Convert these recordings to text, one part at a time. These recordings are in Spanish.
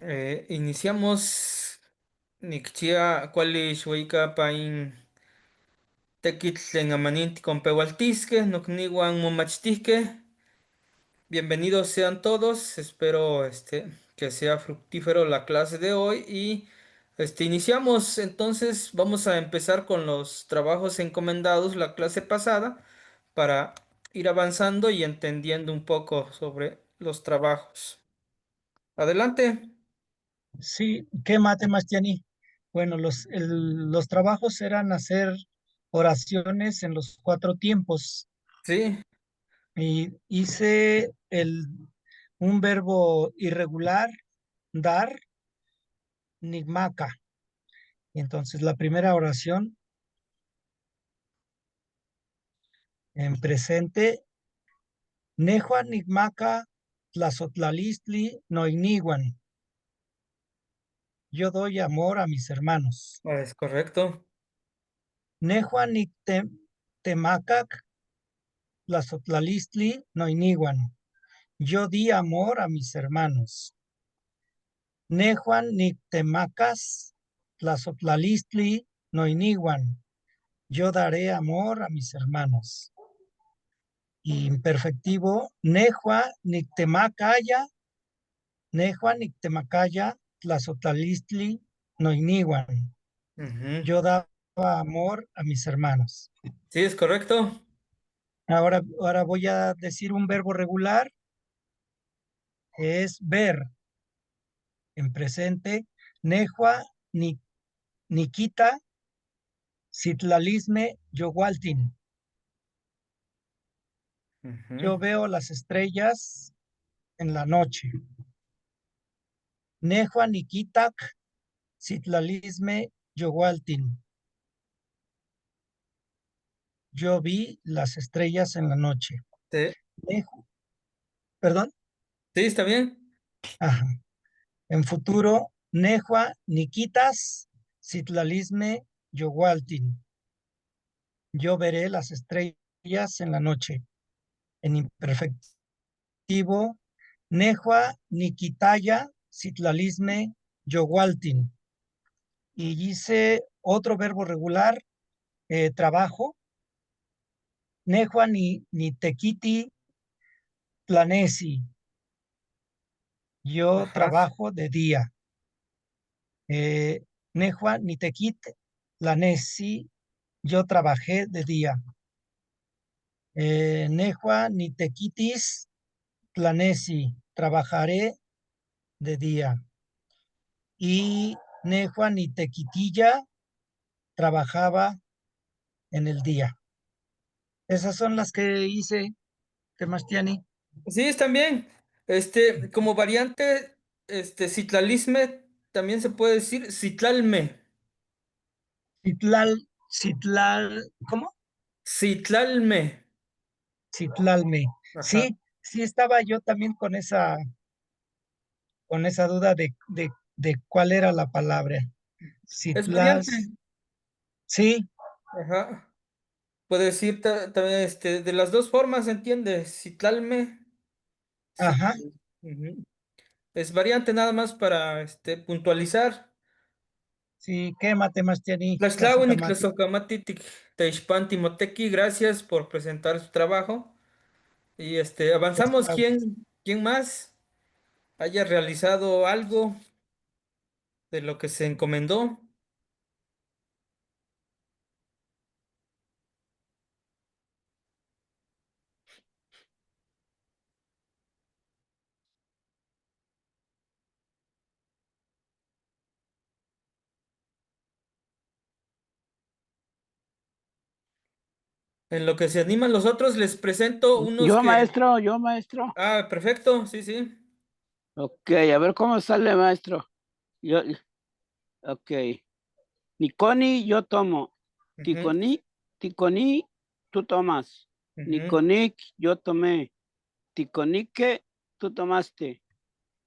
Iniciamos Nikchia Kuali Xuica Pain Tekitl en Amaninti con Pehualtisque, Nocniwan Momachtisque. Bienvenidos sean todos. Espero que sea fructífero la clase de hoy y iniciamos. Entonces vamos a empezar con los trabajos encomendados la clase pasada para ir avanzando y entendiendo un poco sobre los trabajos. Adelante. Sí, ¿qué mate, Mastiani? Bueno, los trabajos eran hacer oraciones en los cuatro tiempos Sí. y hice un verbo irregular, dar, nigmaca. Y entonces la primera oración en presente, nejua nigmaca tlazotlalishtli noiniguan. Yo doy amor a mis hermanos. Es correcto. Nejua nictemacac tlazotlalishtli noiniguan. Yo di amor a mis hermanos. Nejuan nictemacas tlazotlalistli noiniguan. Yo daré amor a mis hermanos. Imperfectivo, nejua nictemacaya, nejua nictemacaya tlazotlalistli noiniguan. Ujú. Yo daba amor a mis hermanos. Sí, es correcto. Ahora voy a decir un verbo regular, es ver en presente. Nejua Nikita Citlalisme Yowaltin. Ujú. Yo veo las estrellas en la noche. Nejua Nikitak Citlalisme Yowaltin. Yo vi las estrellas en la noche. Sí, Neju- Perdón. sí, está bien. Ajá. En futuro, Nejua Nikitas Citlalisme Yowaltin. Yo veré las estrellas en la noche. En imperfectivo, Nejua Nikitaya Citlalisme Yowaltin. Y hice otro verbo regular, trabajo. Nejua ni tequiti planesi. Yo Ajá. trabajo de día. Nejua ni tequit planesi. Yo trabajé de día. Nejua ni tequitis planesi. Trabajaré de día. Y Nejua ni tequitilla trabajaba en el día. Esas son las que hice, Temastiani. Sí, están bien. Como variante, citlalisme también se puede decir citlalme. ¿Cómo? Citlalme. Citlalme. Ajá. Sí estaba yo también con esa duda de cuál era la palabra. Es Citlal, variante. sí, Ajá. Puede decir también, de las dos formas, ¿se entiende? Citlalme. Cit- ajá, Ujú. Es variante nada más para, puntualizar. sí, quémate, Mastiani, la Tlaxtlahuin y socamati. Tlazocamatitic Teixpan Timoteki, gracias por presentar su trabajo. Y avanzamos. ¿Quién más haya realizado algo de lo que se encomendó? En lo que se animan los otros, les presento unos Yo, que. maestro, yo, maestro. Ah, perfecto, sí, sí. Ok, a ver cómo sale, maestro. Yo, ok. Niconi, yo tomo. Ujú, Ticoni, ticoni, tú tomas. ujú. Niconic, yo tomé. Ticonique, tú tomaste.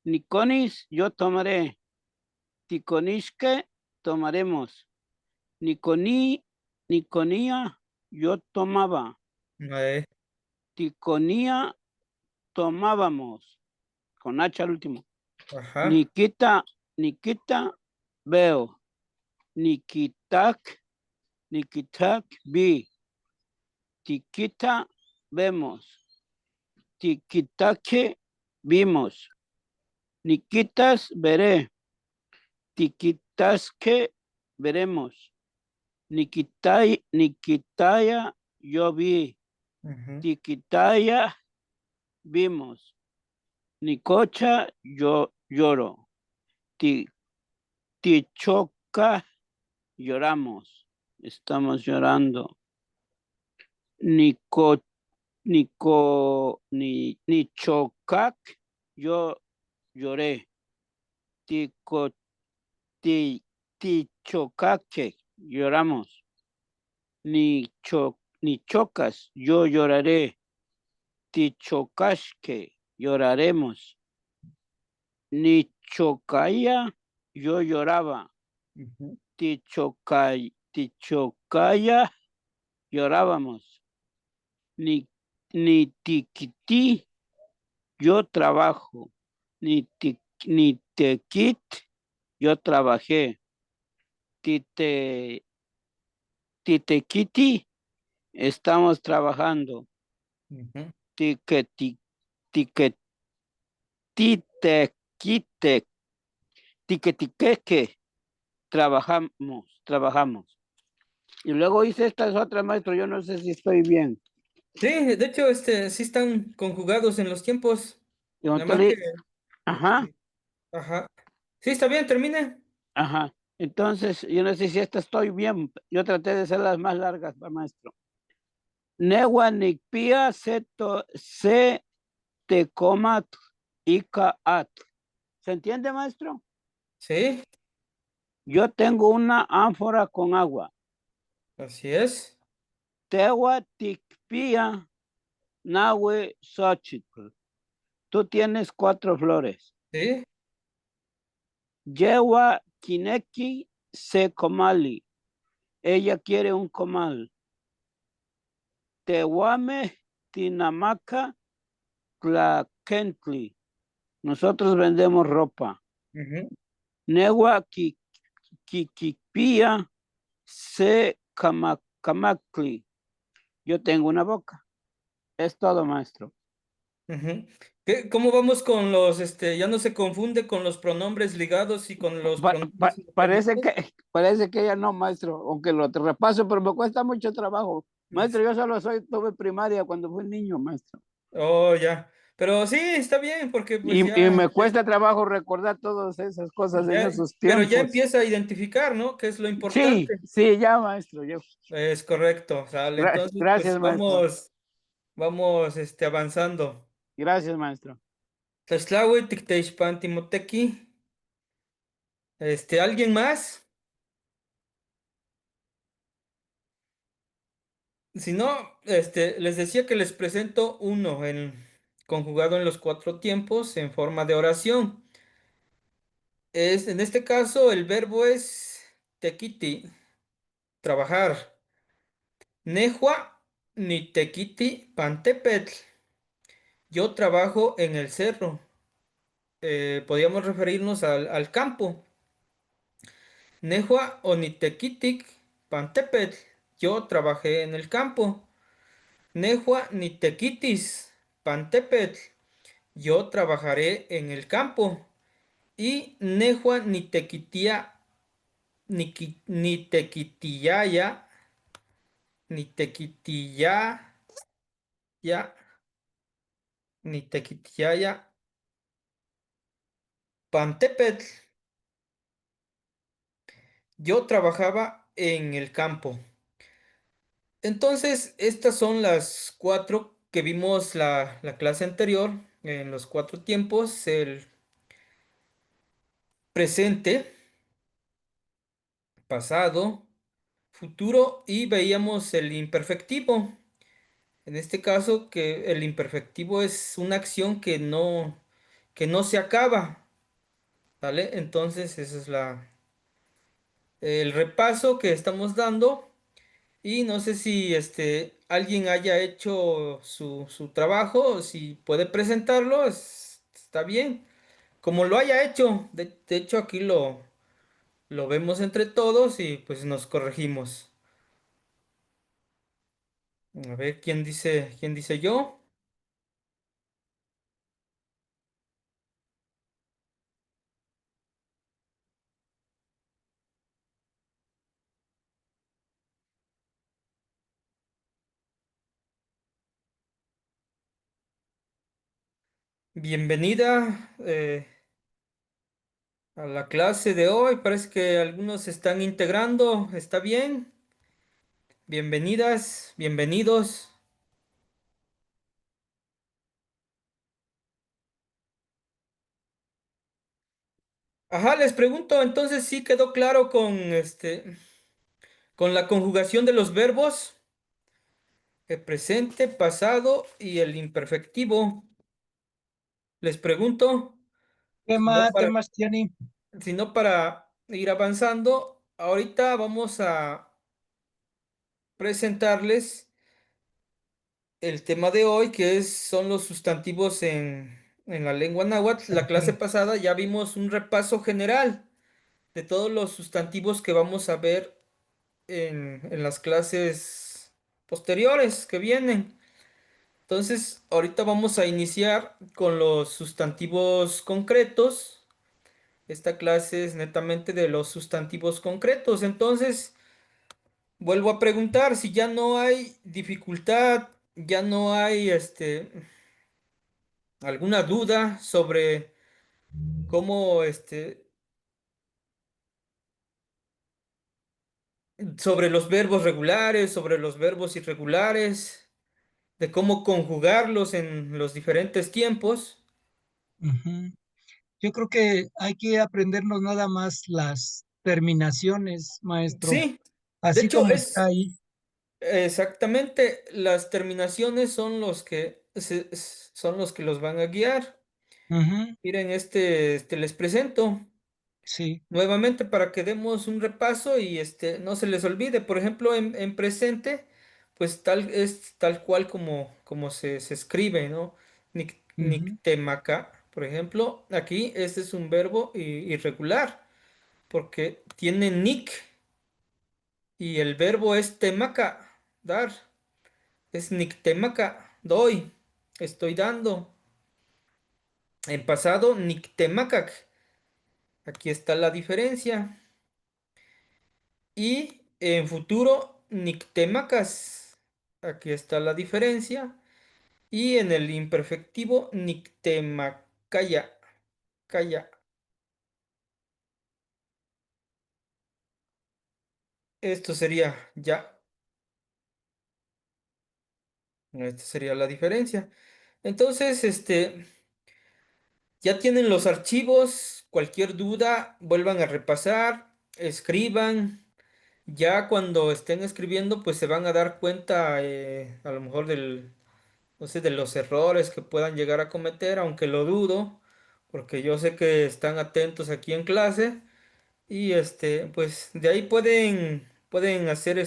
Niconis, yo tomaré. Ticonisque, tomaremos. Niconí, Niconía, yo tomaba. Eh, Ticonía, tomábamos. Con H al último. Ajá. Nikita, Nikita, veo. Nikitak, Nikitak, vi. Tikita, vemos. Tikitake, vimos. Nikitas, veré. Tikitaske, veremos. Nikitaya, yo vi. Ujú, Tikitaya, vimos. Nicocha, yo lloro. Ti, Tichoca, lloramos. Estamos llorando. Nico, Nichocac, yo lloré. Tico, Tichocaque, lloramos. Ni chocas, yo lloraré. Tichocasque, lloraremos. Ni chocaya, yo lloraba. ujú, Tichocaya, llorábamos. Ni, ni tiquití, yo trabajo. Ni tequit, yo trabajé. Tite, titequiti, estamos trabajando. ujú. Tiqueti, tiquetitequite, tiquetiqueque, trabajamos. Y luego hice estas otras, maestro, yo no sé si estoy bien. Sí, de hecho, sí están conjugados en los tiempos. Y Nada más que, ajá, ajá. Sí, está bien, termine. ajá. Entonces, yo no sé si esta estoy bien. Yo traté de hacerlas más largas, maestro. Newa nikpia se te comat at. ¿Se entiende, maestro? Sí, Yo tengo una ánfora con agua. así es. Tewa tikpia nawe xochitl. Tú tienes 4 flores. Sí. Yewa kineki se comali. Ella quiere un comal. Tewame tinamaka tlakentli. Nosotros vendemos ropa. Ujú, Newa kikipia se kamakli. Yo tengo una boca. Es todo, maestro. ujú. ¿Cómo vamos con los, ya no se confunde con los pronombres ligados y con los pronombres Parece que, independientes? parece que ya no, maestro, aunque lo repaso, pero me cuesta mucho trabajo. Maestro, yo solo tuve primaria cuando fui niño, maestro. Oh, ya. Pero sí, está bien, porque pues Y me cuesta trabajo recordar todas esas cosas en ya, esos pero ya tiempos. empieza a identificar, ¿no? Que es lo Sí, importante. sí, ya, maestro. Es correcto, sale. Entonces, Gracias, pues maestro. vamos, avanzando. Gracias, maestro. Tlaxtlahui, Ticteixpan, Timoteki. ¿Alguien más? Si no, les decía que les presento uno conjugado en los cuatro tiempos en forma de oración. En este caso, el verbo es tequiti, trabajar. Nejua ni tequiti pantepetl. Yo trabajo en el cerro. Podríamos referirnos al campo. Nejua o ni tequitic pantepetl. Yo trabajé en el campo. Nejua ni tequitis pantepetl. Yo trabajaré en el campo. Y Nejua ni tequitia ni tequitiyaya ni tequitilla ya ni tequitiyaya pantepetl. Yo trabajaba en el campo. Entonces, estas son las cuatro que vimos la clase anterior, en los cuatro tiempos, el presente, pasado, futuro y veíamos el imperfectivo. En este caso, que el imperfectivo es una acción que no se acaba, ¿vale? Entonces, ese es el repaso que estamos dando. Y no sé si alguien haya hecho su trabajo, si puede presentarlo, está bien. como lo haya hecho. De hecho, aquí lo vemos entre todos y pues nos corregimos. A ver, quién dice yo? Bienvenida a la clase de hoy. Parece que algunos se están integrando. ¿Está bien? Bienvenidas, bienvenidos. Ajá, les pregunto, entonces sí quedó claro con la conjugación de los verbos, el presente, pasado y el imperfectivo. Les pregunto, ¿Qué si no mate, para, Mastiani? si no para ir avanzando, ahorita vamos a presentarles el tema de hoy, son los sustantivos en la lengua náhuatl. La clase Perfecto. pasada ya vimos un repaso general de todos los sustantivos que vamos a ver en las clases posteriores que vienen. Entonces, ahorita vamos a iniciar con los sustantivos concretos. Esta clase es netamente de los sustantivos concretos. Entonces, vuelvo a preguntar si ya no hay dificultad, ya no hay alguna duda sobre cómo sobre los verbos regulares, sobre los verbos irregulares, de cómo conjugarlos en los diferentes tiempos. Ujú. Yo creo que hay que aprendernos nada más las terminaciones, maestro, Sí, de así hecho como está es ahí. exactamente las terminaciones son son los que los van a guiar. Ujú. Miren, les presento Sí. nuevamente para que demos un repaso y no se les olvide. Por ejemplo, en presente, pues es tal cual como se escribe, ¿no? Ujú. Nictemaca, por ejemplo, aquí este es un verbo irregular porque tiene nick y el verbo es temaca, dar. Es nictemaca, doy, estoy dando. En pasado, nictemacac. Aquí está la diferencia. Y en futuro, nictemacas. Aquí está la diferencia. Y en el imperfectivo, nictemacaya. Calla. Esto sería ya. Esta sería la diferencia. Entonces, ya tienen los archivos. Cualquier duda, vuelvan a repasar, escriban. Ya cuando estén escribiendo, pues se van a dar cuenta, a lo mejor no sé, de los errores que puedan llegar a cometer, aunque lo dudo, porque yo sé que están atentos aquí en clase y pues de ahí pueden hacer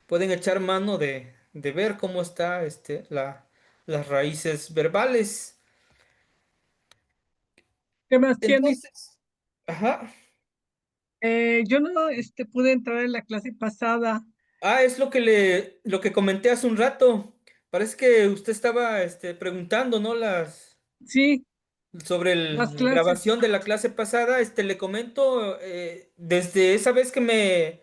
pueden echar mano de ver cómo está las raíces verbales. ¿Qué más tiene? Entonces, ajá. Yo no pude entrar en la clase pasada. Ah, es lo que comenté hace un rato. Parece que usted estaba preguntando, ¿no? Sí, Sobre las la clases. grabación de la clase pasada. Le comento, desde esa vez que me,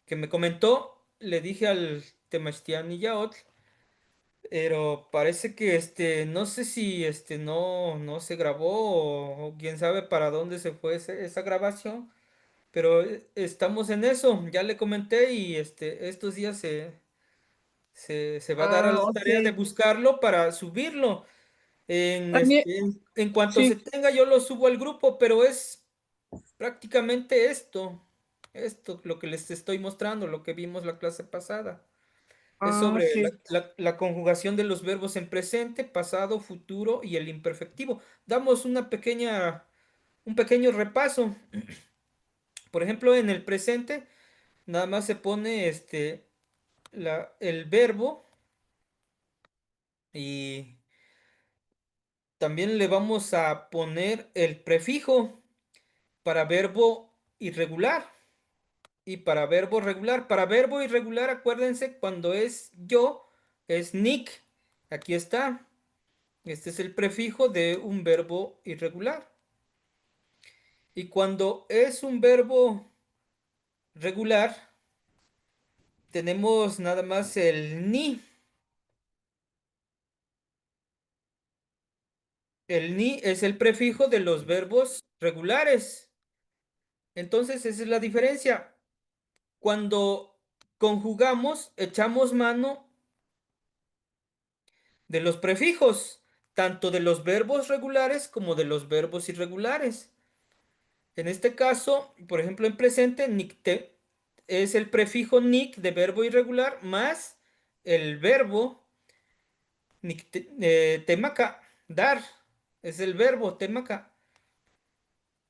que me comentó, le dije al Temastián y Yaot, pero parece que no sé si no se grabó o quién sabe para dónde se fue esa grabación. Pero estamos en eso, ya le comenté y estos días se va a dar a Ah, la ok. tarea de buscarlo para subirlo. También, En cuanto se sí. tenga, yo lo subo al grupo, pero es prácticamente esto lo que les estoy mostrando, lo que vimos la clase pasada. Es Ah, sobre ok. la conjugación de los verbos en presente, pasado, futuro y el imperfectivo. Damos un pequeño repaso. Por ejemplo, en el presente, nada más se pone el verbo y también le vamos a poner el prefijo para verbo irregular. Y para verbo regular, para verbo irregular, acuérdense, cuando es yo, es Nick. Aquí está. Este es el prefijo de un verbo irregular. Y cuando es un verbo regular, tenemos nada más el ni. El ni es el prefijo de los verbos regulares. Entonces, esa es la diferencia. Cuando conjugamos, echamos mano de los prefijos, tanto de los verbos regulares como de los verbos irregulares. En este caso, por ejemplo, en presente, es el prefijo nick de verbo irregular más el verbo temaca, dar, es el verbo temaca.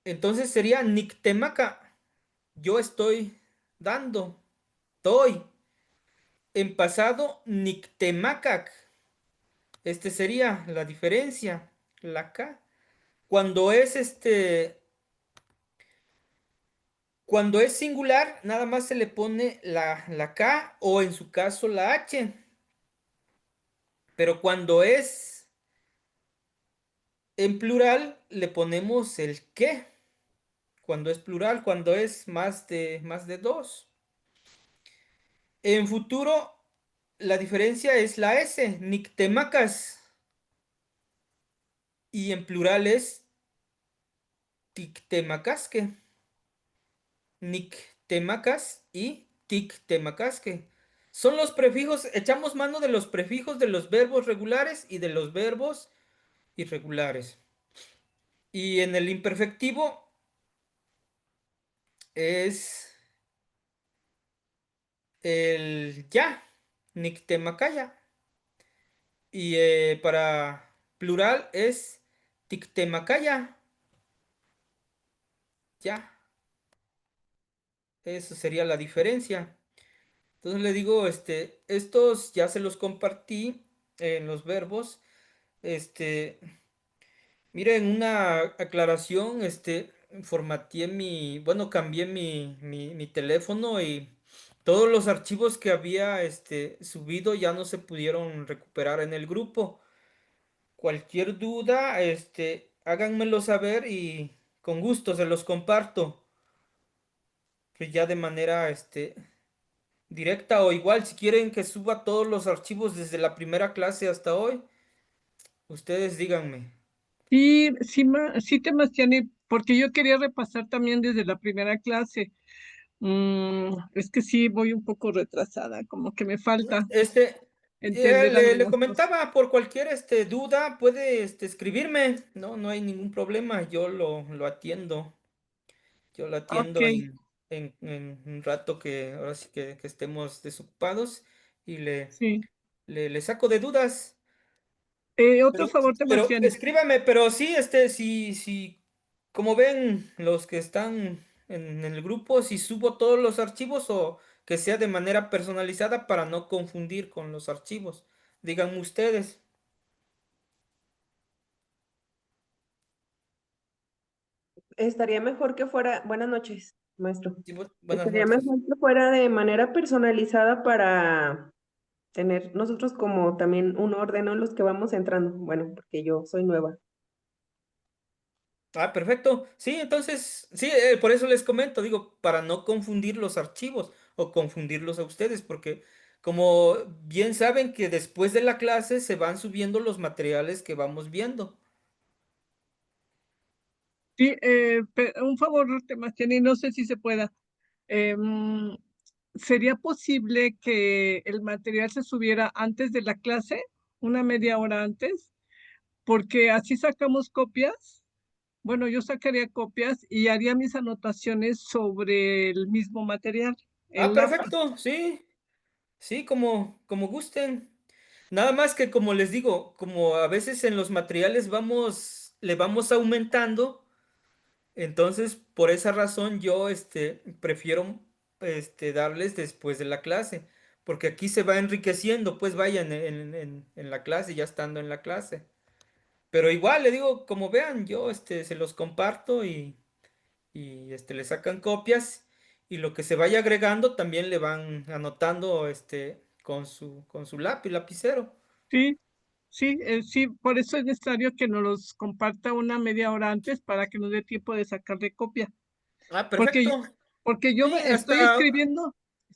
Entonces sería nictemaca, yo estoy dando, doy. En pasado, nictemacac. Este sería la diferencia, la K. Cuando es cuando es singular, nada más se le pone la K o en su caso la H. Pero cuando es en plural, le ponemos el que. Cuando es plural, cuando es más de dos. En futuro, la diferencia es la S, nictemacas. Y en plural es tictemacasque. Nictemacas y tictemacasque. Son los prefijos, echamos mano de los prefijos de los verbos regulares y de los verbos irregulares. Y en el imperfectivo es el ya, nictemacaya. Y para plural es tictemacaya. Ya, eso sería la diferencia. Entonces le digo, estos ya se los compartí en los verbos. Este, Miren, una aclaración, formateé bueno, cambié mi teléfono y todos los archivos que había, subido ya no se pudieron recuperar en el grupo. Cualquier duda, háganmelo saber y con gusto se los comparto. Pues ya de manera, directa o igual, si quieren que suba todos los archivos desde la primera clase hasta hoy, ustedes díganme. Sí, sí, sí, Temastiani, porque yo quería repasar también desde la primera clase. Es que sí, voy un poco retrasada, como que me falta Este, entender le algunas cosas. comentaba por cualquier duda, puede escribirme, no, no hay ningún problema, yo lo atiendo, yo lo Ok, atiendo en un rato que ahora sí que estemos desocupados y sí. le saco de dudas. Otro favor, Pero Temastiani. escríbame, pero sí, como ven los que están en el grupo, si subo todos los archivos o que sea de manera personalizada para no confundir con los archivos. Díganme ustedes. Estaría mejor que fuera, buenas noches, maestro. Sí, buenas Estaría noches. mejor que fuera de manera personalizada para tener nosotros como también un orden en los que vamos entrando. Bueno, porque yo soy nueva. Ah, perfecto. Sí, entonces, sí, por eso les comento, digo, para no confundir los archivos o confundirlos a ustedes, porque como bien saben que después de la clase se van subiendo los materiales que vamos viendo. Sí, un favor, Temastiani, no sé si se pueda. Em, ¿Sería posible que el material se subiera antes de la clase, una media hora antes? Porque así sacamos copias. Bueno, yo sacaría copias y haría mis anotaciones sobre el mismo material Ah, en lápiz. perfecto, sí. Sí, como gusten. Nada más que como les digo, como a veces en los materiales le vamos aumentando, entonces por esa razón yo prefiero darles después de la clase, porque aquí se va enriqueciendo, pues vayan en la clase, ya estando en la clase. Pero igual le digo, como vean, yo se los comparto y le sacan copias y lo que se vaya agregando también le van anotando con su lápiz, lapicero. Sí, sí, sí, por eso es necesario que nos los comparta una media hora antes para que nos dé tiempo de sacarle copia. Ah, Porque, perfecto. porque yo Sí, hasta.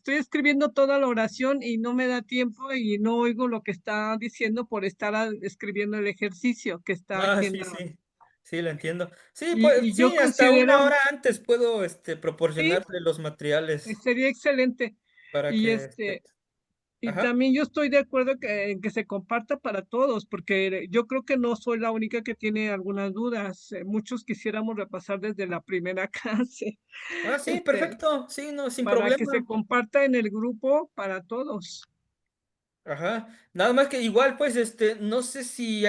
estoy escribiendo toda la oración y no me da tiempo y no oigo lo que está diciendo por estar escribiendo el ejercicio que está Ah, aquí en sí, la. sí. Sí, lo entiendo. Sí, Y pues yo sí, hasta considero, una hora antes puedo sí, proporcionarle los materiales sería excelente. para Y que y ajá. también yo estoy de acuerdo en que se comparta para todos, porque yo creo que no soy la única que tiene algunas dudas. Muchos quisiéramos repasar desde la primera clase, Ah, sí, este, perfecto. Sí, no, sin para que se problema. comparta en el grupo para todos. Ajá. Nada más que igual, pues, no sé si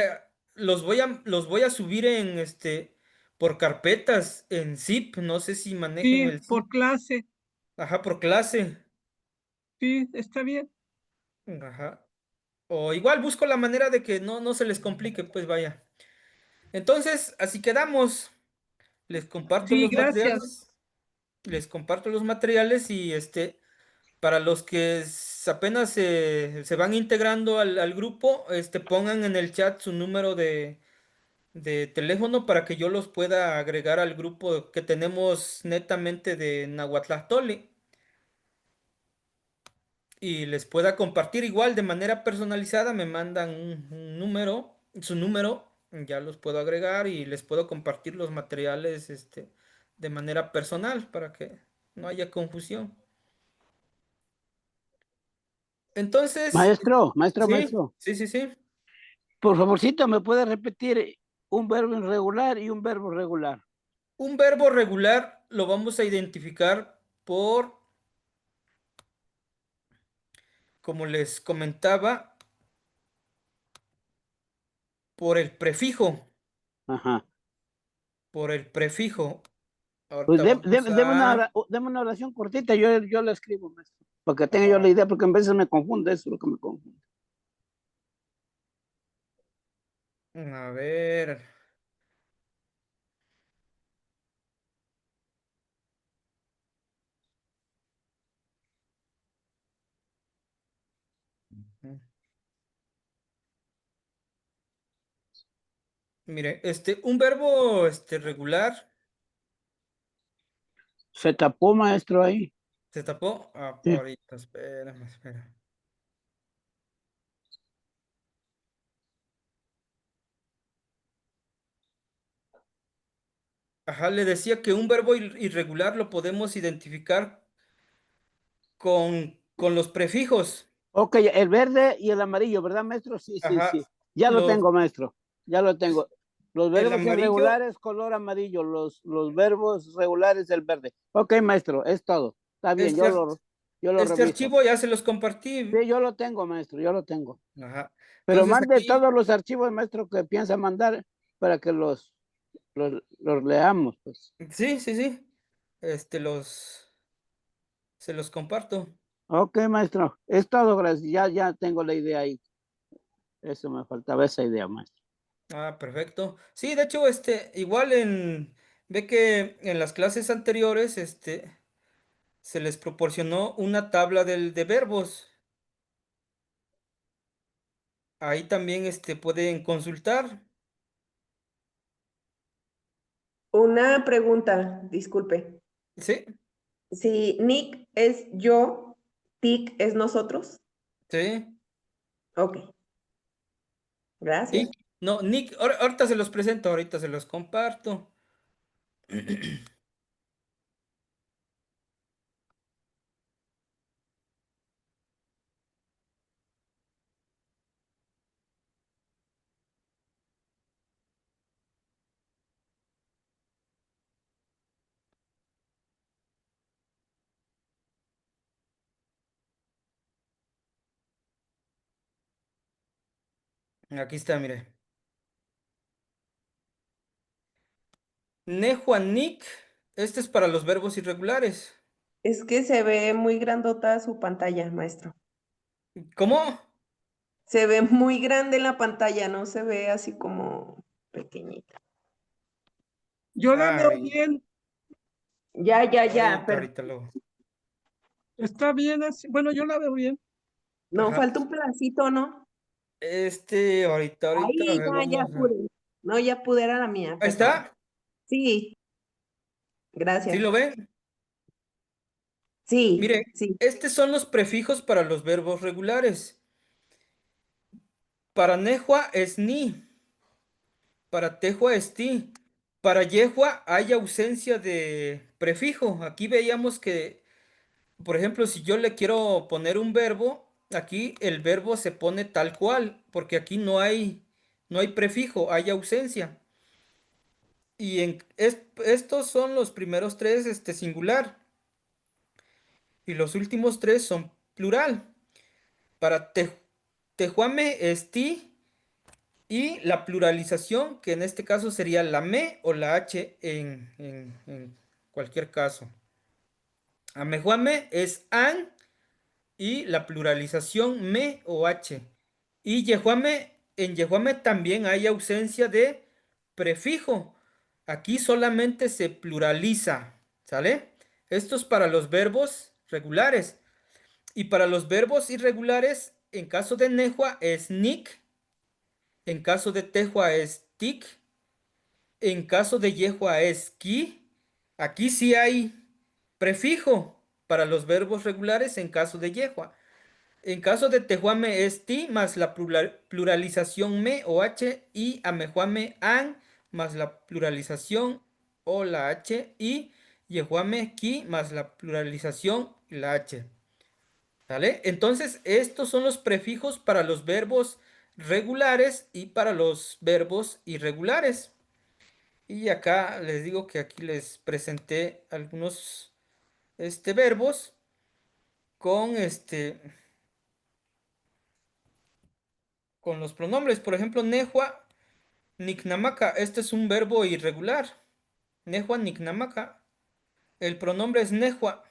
los voy a subir por carpetas en zip. No sé si manejen Sí, el por zip. clase, Ajá, por clase. sí, está bien. Ajá. O igual busco la manera de que no se les complique, pues vaya. Entonces, así quedamos. Les comparto Sí, los gracias. materiales. Les comparto los materiales y para los que apenas se van integrando al grupo, pongan en el chat su número de teléfono para que yo los pueda agregar al grupo que tenemos netamente de Nahuatlactoli y les pueda compartir igual de manera personalizada. Me mandan un número, su número, ya los puedo agregar y les puedo compartir los materiales de manera personal para que no haya confusión. Entonces, sí, Maestro, sí, sí, sí. por favorcito, ¿me puede repetir un verbo irregular y un verbo regular? Un verbo regular lo vamos a identificar como les comentaba, por el prefijo, Ajá. por el prefijo. Pues Ahorita vamos deme una oración cortita, yo la escribo, maestro, porque tenga yo la a, idea, porque a veces me confunde, eso es lo que me confunde. a ver. Mire, un verbo regular Se tapó, maestro, ahí. se tapó. Ah, Sí. ahorita, espérame, espera. Ajá, le decía que un verbo irregular lo podemos identificar con los prefijos. Ok, el verde y el amarillo, ¿verdad, maestro? Sí, sí, Ajá, sí. Ya lo los, tengo, maestro. Ya lo tengo. Los el verbos amarillo, irregulares, color amarillo. Los verbos regulares, el verde. Ok, maestro, es todo. Está bien, este, ar- yo lo este reviso. archivo ya se los compartí. Sí, yo lo tengo, maestro, yo lo tengo. Ajá. Pero Entonces mande aquí, todos los archivos, maestro, que piensa mandar para que los leamos, pues. sí, sí, sí. Se los comparto. Ok, maestro, es todo, gracias. Ya tengo la idea ahí. Eso me faltaba, esa idea, maestro. Ah, perfecto. Sí, de hecho, igual ve que en las clases anteriores, se les proporcionó una tabla de verbos. Ahí también, pueden consultar. Una pregunta, disculpe. Sí, Si Nick es yo, Tic es nosotros. sí, Ok, gracias. Nick. No, Nick, ahorita se los presento, ahorita se los comparto. Aquí está, mire. Nick. Este es para los verbos irregulares. Es que se ve muy grandota su pantalla, maestro. ¿Cómo? Se ve muy grande la pantalla, no se ve así como... pequeñita. Yo la veo Ay, bien. Ya, pero ahorita lo. Está bien así. Bueno, yo la veo bien. no, Ajá. falta un pedacito, ¿no? Ahorita, a Ahí ver, ya vamos a. pude. No, ya pude, era la mía, Ahí perdón. está. Sí, ¿Sí gracias. lo ven? Sí, Miren, sí. estos son los prefijos para los verbos regulares. Para Nejua es ni, para Tejua es ti. Para Yehua hay ausencia de prefijo. Aquí veíamos que, por ejemplo, si yo le quiero poner un verbo, aquí el verbo se pone tal cual, porque aquí no hay prefijo, hay ausencia. Y estos son los primeros tres, singular, y los últimos tres son plural. Para Tejuame es ti, y la pluralización, que en este caso sería la me o la h en cualquier caso. Amejuame es an, y la pluralización me o h. Y yehuame, en yehuame también hay ausencia de prefijo. Aquí solamente se pluraliza, ¿sale? Esto es para los verbos regulares. Y para los verbos irregulares, en caso de Nejua es nik, en caso de Tejua es tik, en caso de Yehua es ki. Aquí sí hay prefijo para los verbos regulares en caso de Yehua. En caso de Tehuame es ti más la pluralización me o h, y Amejuame an más la pluralización o la h, y Yehuame ki más la pluralización la h. ¿Vale? Entonces, estos son los prefijos para los verbos regulares y para los verbos irregulares. Y acá les digo que aquí les presenté algunos verbos con con los pronombres. Por ejemplo, Nejua Niknamaka. Este es un verbo irregular. Nejua Niknamaka. El pronombre es Nejua.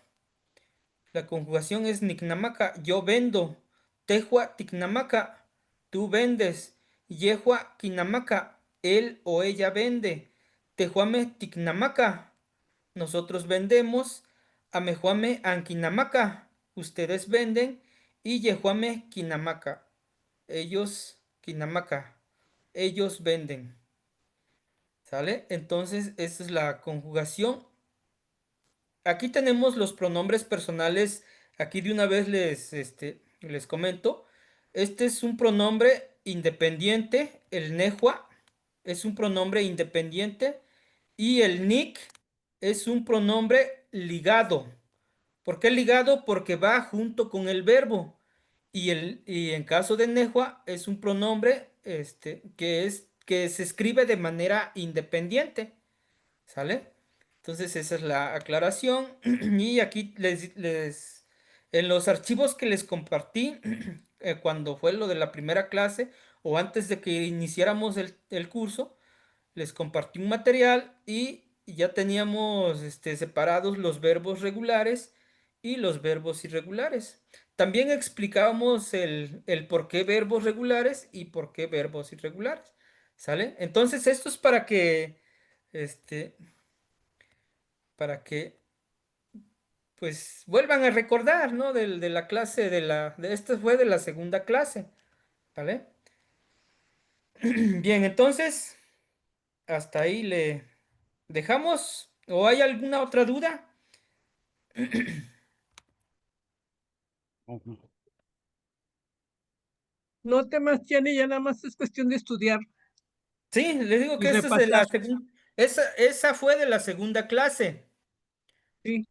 La conjugación es Niknamaka. Yo vendo. Tejua Tiknamaka. Tú vendes. Yehua Kinamaka. Él o ella vende. Tejuame Tiknamaka. Nosotros vendemos. Amejuame Ankinamaka. Ustedes venden. Y Yehuame Kinamaka. Ellos Kinamaka. Ellos venden. ¿Sale? Entonces, esa es la conjugación. Aquí tenemos los pronombres personales. Aquí de una vez les comento. Este es un pronombre independiente. El Nejua es un pronombre independiente. Y el Nik es un pronombre ligado. ¿Por qué ligado? Porque va junto con el verbo. Y en caso de Nejua es un pronombre que se escribe de manera independiente. ¿Sale? Entonces esa es la aclaración. Y aquí en los archivos que les compartí cuando fue lo de la primera clase o antes de que iniciáramos el curso, les compartí un material y ya teníamos separados los verbos regulares y los verbos irregulares. También explicábamos el por qué verbos regulares y por qué verbos irregulares. ¿Sale? Entonces esto es este, para que pues vuelvan a recordar, ¿no? De la clase de esta fue de la segunda clase, ¿vale? Bien, entonces, hasta ahí le dejamos. ¿O hay alguna otra duda? Ujú. No temas, tiene, ya nada más es cuestión de estudiar Sí, les digo y que esta es de la repasar. segunda, esa fue de la segunda clase. Sí.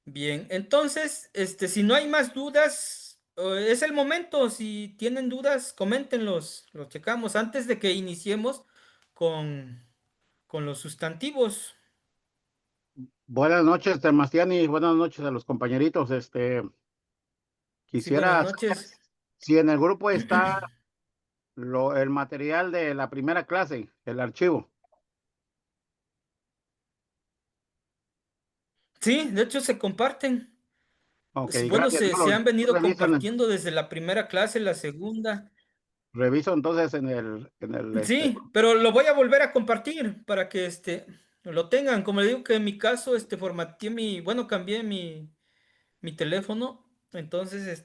Bien, entonces, si no hay más dudas, es el momento. Si tienen dudas, coméntenlos, los checamos antes de que iniciemos con, con los sustantivos. Buenas noches, Demastiani, buenas noches a los compañeritos. Sí, buenas Quisiera saber noches. si en el grupo está el material de la primera clase, el archivo. Sí, de hecho se comparten. Ok, Bueno, gracias. se han No venido revisan. compartiendo desde la primera clase, la segunda. reviso entonces en Sí, pero lo voy a volver a compartir para que lo tengan. Como le digo que en mi caso, formateé bueno, cambié mi teléfono. Entonces,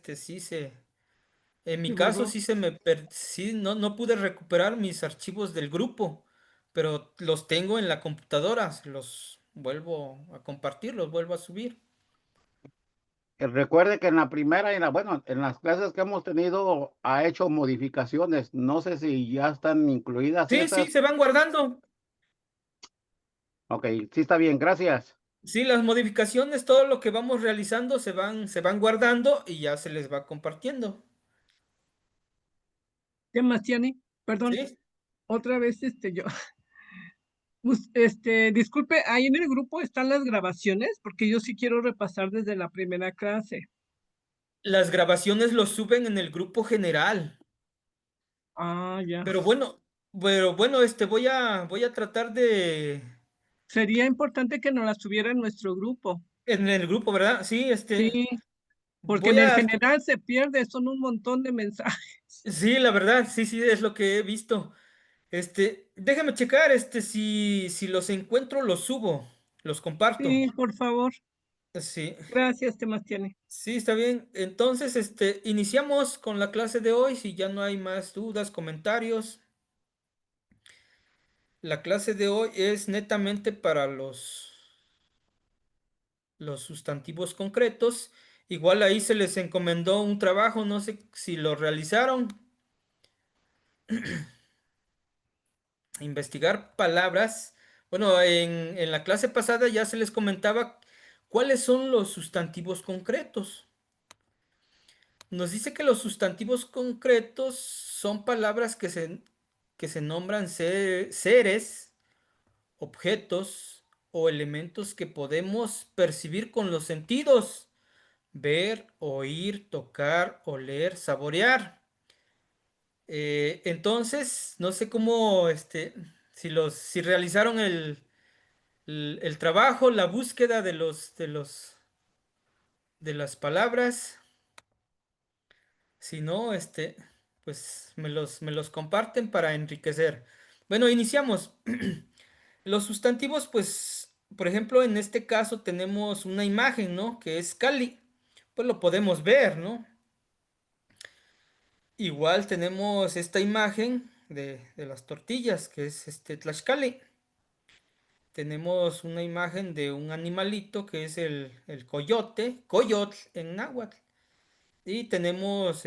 en mi ¿Qué caso borró? sí sí, no pude recuperar mis archivos del grupo, pero los tengo en la computadora, los vuelvo a compartir, los vuelvo a subir. recuerde que en la primera y bueno, en las clases que hemos tenido ha hecho modificaciones. No sé si ya están incluidas Sí, sí, esas. se van guardando. Ok, sí está bien, gracias. Sí, las modificaciones, todo lo que vamos realizando se van guardando y ya se les va compartiendo. ¿Qué más tiene? Perdón, ¿Sí? otra vez yo. Disculpe, ahí en el grupo están las grabaciones, porque yo sí quiero repasar desde la primera clase. Las grabaciones los suben en el grupo general. Ah, ya. Pero bueno, voy a tratar Sería importante que nos las tuviera en nuestro grupo. en el grupo, ¿verdad? Sí, Sí, porque voy en el a, general se pierde, son un montón de mensajes. sí, la verdad, sí, sí, es lo que he visto. Déjame checar, si los encuentro, los subo, los comparto. Sí, por favor. Sí, Gracias, Temastiani. sí, está bien. Entonces, iniciamos con la clase de hoy, si ya no hay más dudas, comentarios. La clase de hoy es netamente para los sustantivos concretos. Igual ahí se les encomendó un trabajo, no sé si lo realizaron. Investigar palabras. Bueno, en la clase pasada ya se les comentaba cuáles son los sustantivos concretos. Nos dice que los sustantivos concretos son palabras que se nombran seres, objetos o elementos que podemos percibir con los sentidos: ver, oír, tocar, oler, saborear. Entonces, no sé cómo, si realizaron el trabajo, la búsqueda de las palabras. Si no, pues me los comparten para enriquecer. Bueno, iniciamos. Los sustantivos, pues, por ejemplo, en este caso tenemos una imagen, ¿no? Que es Cali. Pues lo podemos ver, ¿no? Igual tenemos esta imagen de las tortillas, que es Tlaxcali. Tenemos una imagen de un animalito que es el coyote, coyotl en náhuatl. Y tenemos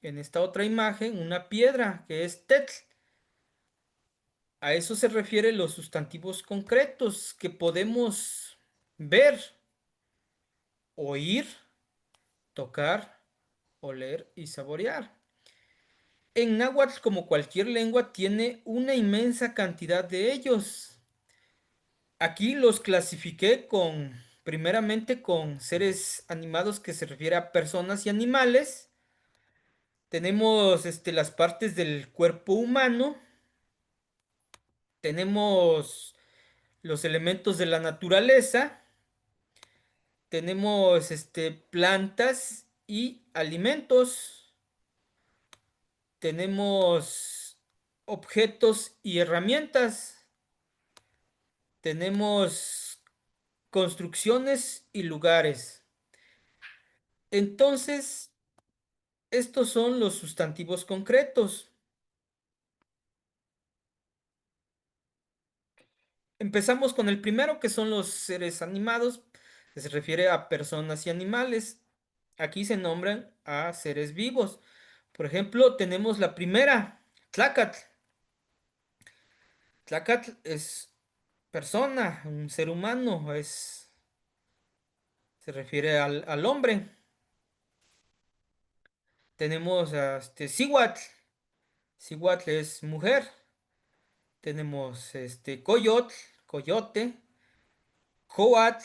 en esta otra imagen una piedra que es tetl. A eso se refieren los sustantivos concretos que podemos ver, oír, tocar, oler y saborear. En náhuatl, como cualquier lengua, tiene una inmensa cantidad de ellos. Aquí los clasifiqué primeramente con seres animados, que se refiere a personas y animales. Tenemos las partes del cuerpo humano. Tenemos los elementos de la naturaleza. Tenemos plantas y alimentos. Tenemos objetos y herramientas. Tenemos construcciones y lugares. Entonces, estos son los sustantivos concretos. Empezamos con el primero, que son los seres animados, que se refiere a personas y animales. Aquí se nombran a seres vivos. Por ejemplo, tenemos la primera, Tlacatl. Tlacatl es persona, un ser humano, se refiere al hombre. Tenemos a Cihuatl. Cihuatl es mujer. Tenemos Coyotl, coyote. Coatl,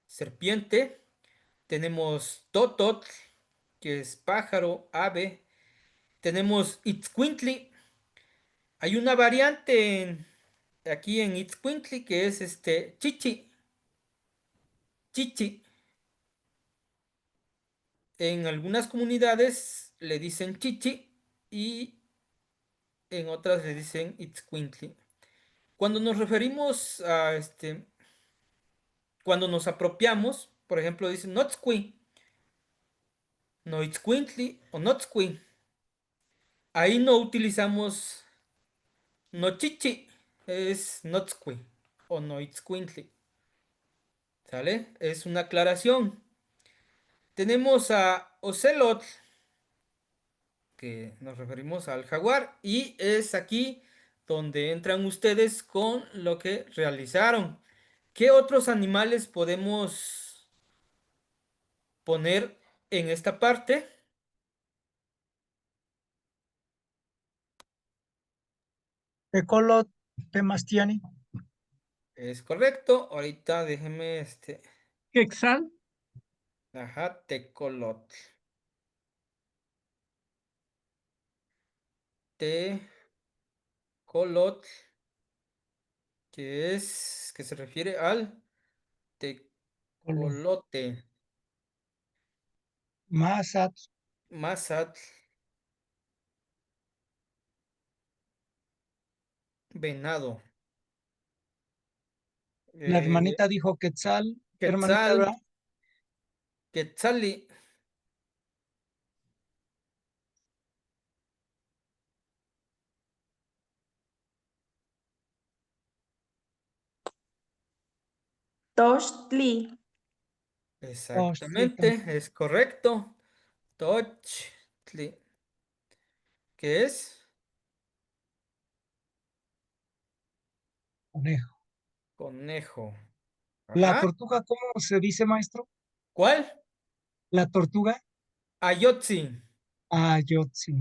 serpiente. Tenemos Tototl, que es pájaro, ave. Tenemos Itzcuintli. Hay una variante aquí en Itzcuintli que es Chichi. Chichi. En algunas comunidades le dicen Chichi y en otras le dicen Itzcuintli. Cuando nos referimos a cuando nos apropiamos, por ejemplo, dicen Notzcui, Noitzcuintli o Notzcui. Ahí no utilizamos Nochichi, es Notzcui o Noitzcuintli. ¿Sale? Es una aclaración. Tenemos a Ocelot, que nos referimos al jaguar, y es aquí donde entran ustedes con lo que realizaron. ¿Qué otros animales podemos poner en esta parte? Tecolot, Temastiani, Es correcto. Ahorita déjeme Quetzal, ajá, tecolotl. Tecolotl, que se refiere al Colo, tecolote. Masat, Mazatl, venado. la Eh, hermanita dijo Quetzal, ¿qué hermanita Quetzal, era? Quetzali, Tochtli, Oxtli, exactamente, es correcto. Tochtli, ¿qué es? conejo. Conejo. La Ajá. tortuga, ¿cómo se dice, maestro? ¿Cuál? La tortuga, Ayotzi, Ayotzi.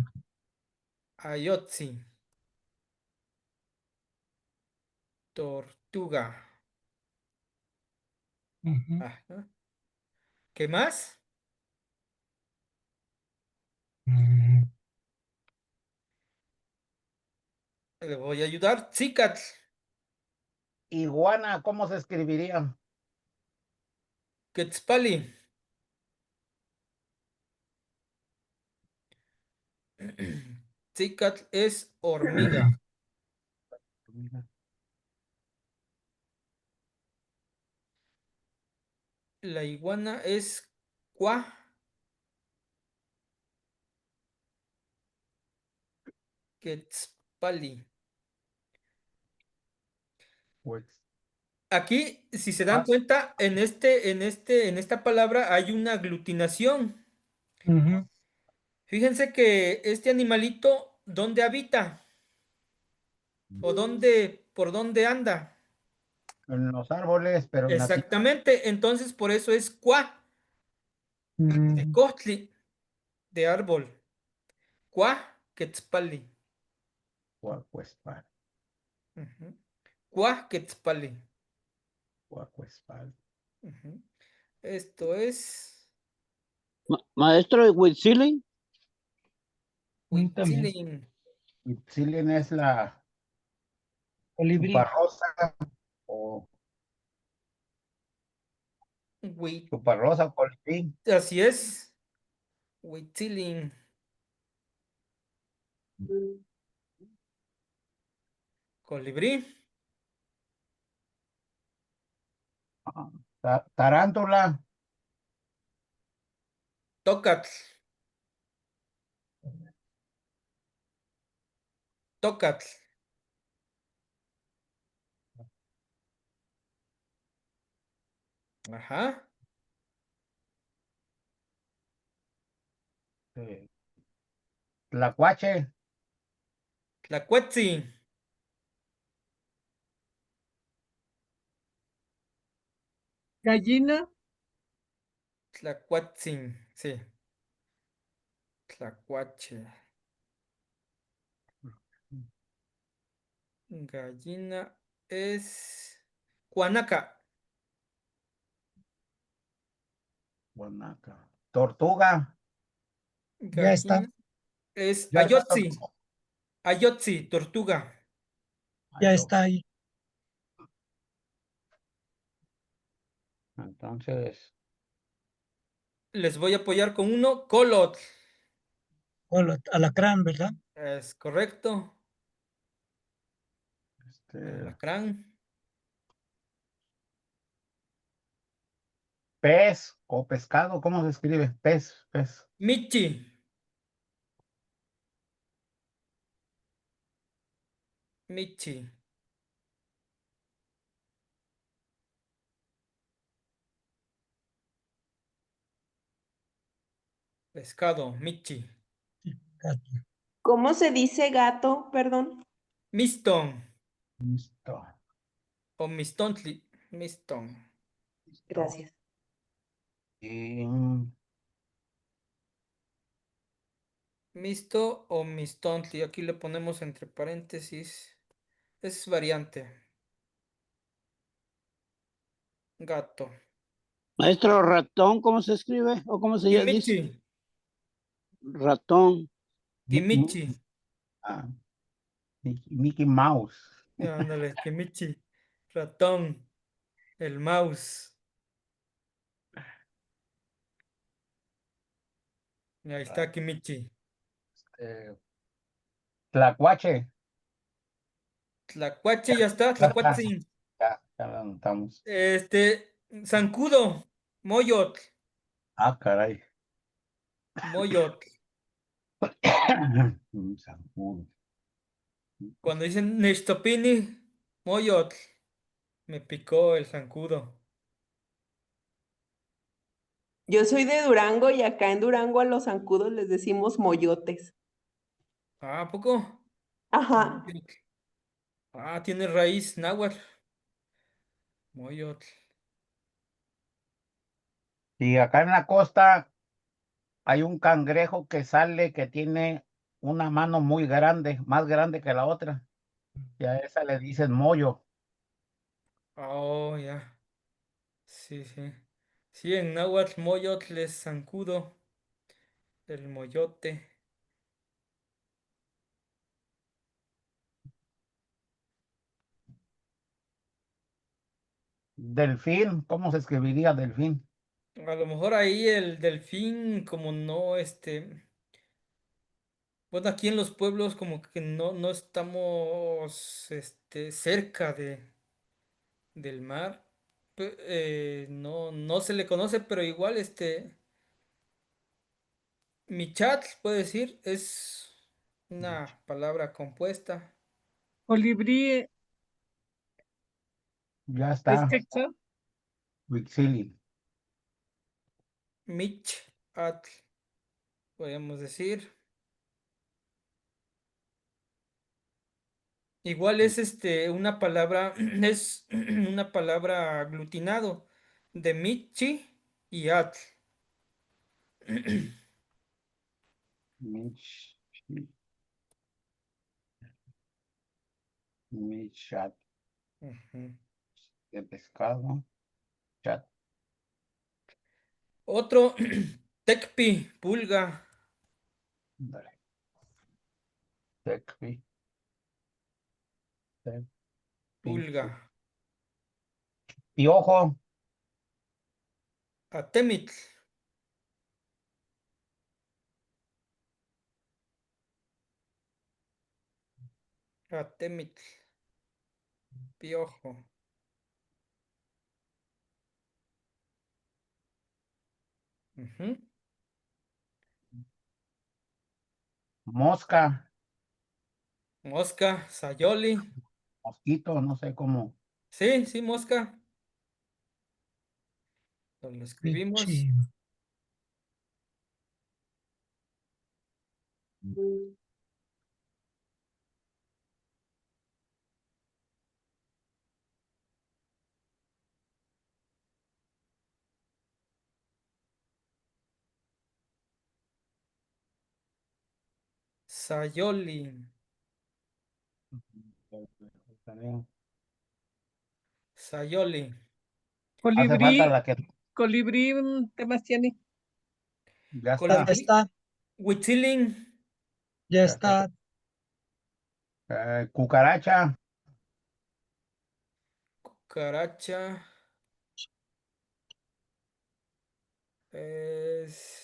Ayotzi, tortuga. Ujú. Ajá. ¿Qué más? Mm, Le voy a ayudar. Tzicatl, Iguana, ¿cómo se escribiría? Quetzpali. Tzicatl es hormiga. La iguana es cuá. Quetzpali. Pues, Aquí, si se dan ah, cuenta, en esta palabra hay una aglutinación. ujú. Fíjense que este animalito, ¿dónde habita? ¿O por dónde anda? en los árboles, pero nativos. Exactamente, entonces por eso es cuá, de Mm, costli, de árbol. Cuá, quetzpali. Guacuespal, Ujú. Cuá, quetzpali. Guacuespal. Ujú. Esto es Maestro Huitzili, también. Huitzilin. Itzilin es la Colibrí, chuparrosa o Huit- chuparrosa o colibrí. Así es, Huitzilin. Colibrí. Ah, tarántula, Tócatl. Tócatl. Ajá. eh, tlacuache, Tlacuetzi. gallina, Tlacuatzin. Sí. Tlacuache. Gallina es Guanaca. guanaca, tortuga. ya está, Gallina es Ya está Ayotzi. tortuga. Ayotzi, tortuga. ya Ay, está ahí. entonces, Les voy a apoyar con uno. Colot. Hola, alacrán, ¿verdad? Es correcto. Este, Alacrán. pez o pescado, ¿cómo se escribe? Pez, pez. Michi. Michi. Pescado. Michi. Gato. ¿Cómo se dice gato? Perdón. Miston. Listo. O mistontli. Miston. Listo. Gracias. Y Misto o mistontli. Aquí le ponemos entre paréntesis. Es variante. Gato. Maestro, ratón, ¿cómo se escribe? ¿O cómo se dice? Kimichi. Ratón. Kimichi. ah, Mickey Mouse. Ándale, Kimichi. Ratón. El mouse. Y ahí está Kimichi. Eh, Tlacuache. Tlacuache, ya está. Tlacuatzin. Ya lo anotamos. Zancudo. Moyotl. Ah, caray. Moyotl. Un zancudo. Cuando dicen Nechtopini, Moyotl. Me picó el zancudo. Yo soy de Durango y acá en Durango a los zancudos les decimos moyotes. Ah, ¿a poco? Ajá. Moyotl. Ah, tiene raíz náhuatl. Moyotl. Y acá en la costa hay un cangrejo que sale que tiene una mano muy grande, más grande que la otra. Y a esa le dicen mollo. Oh, ya. Sí, sí. Sí, en náhuatl, Moyotl es zancudo. El moyote. Delfín, ¿cómo se escribiría delfín? A lo mejor ahí el delfín, como no, bueno, aquí en los pueblos como que no estamos, cerca del mar. No se le conoce, pero igual, michatl, puede decir, es una palabra compuesta. Colibrí Ya es está. quechua. Huitzili. Michatl, podríamos decir. Igual es una palabra, es una palabra aglutinado de michi y atl. Mich, Michat Ujú. de pescado. Chat. Otro, tecpi, pulga, Dale. Tecpi, tecpi, pulga, piojo. atemitl, atemitl, piojo. Ujú. Mosca. Mosca, sayoli. Mosquito, no sé cómo. Sí, sí, mosca. Lo escribimos. Michi. Mm. Sayoli, sayoli. Hace falta Colibrí, la que colibrí, ¿qué más tiene? ya Ya está. Colibrí, está, huitzilin, ya Ya está. está. Cucaracha. caracha. Es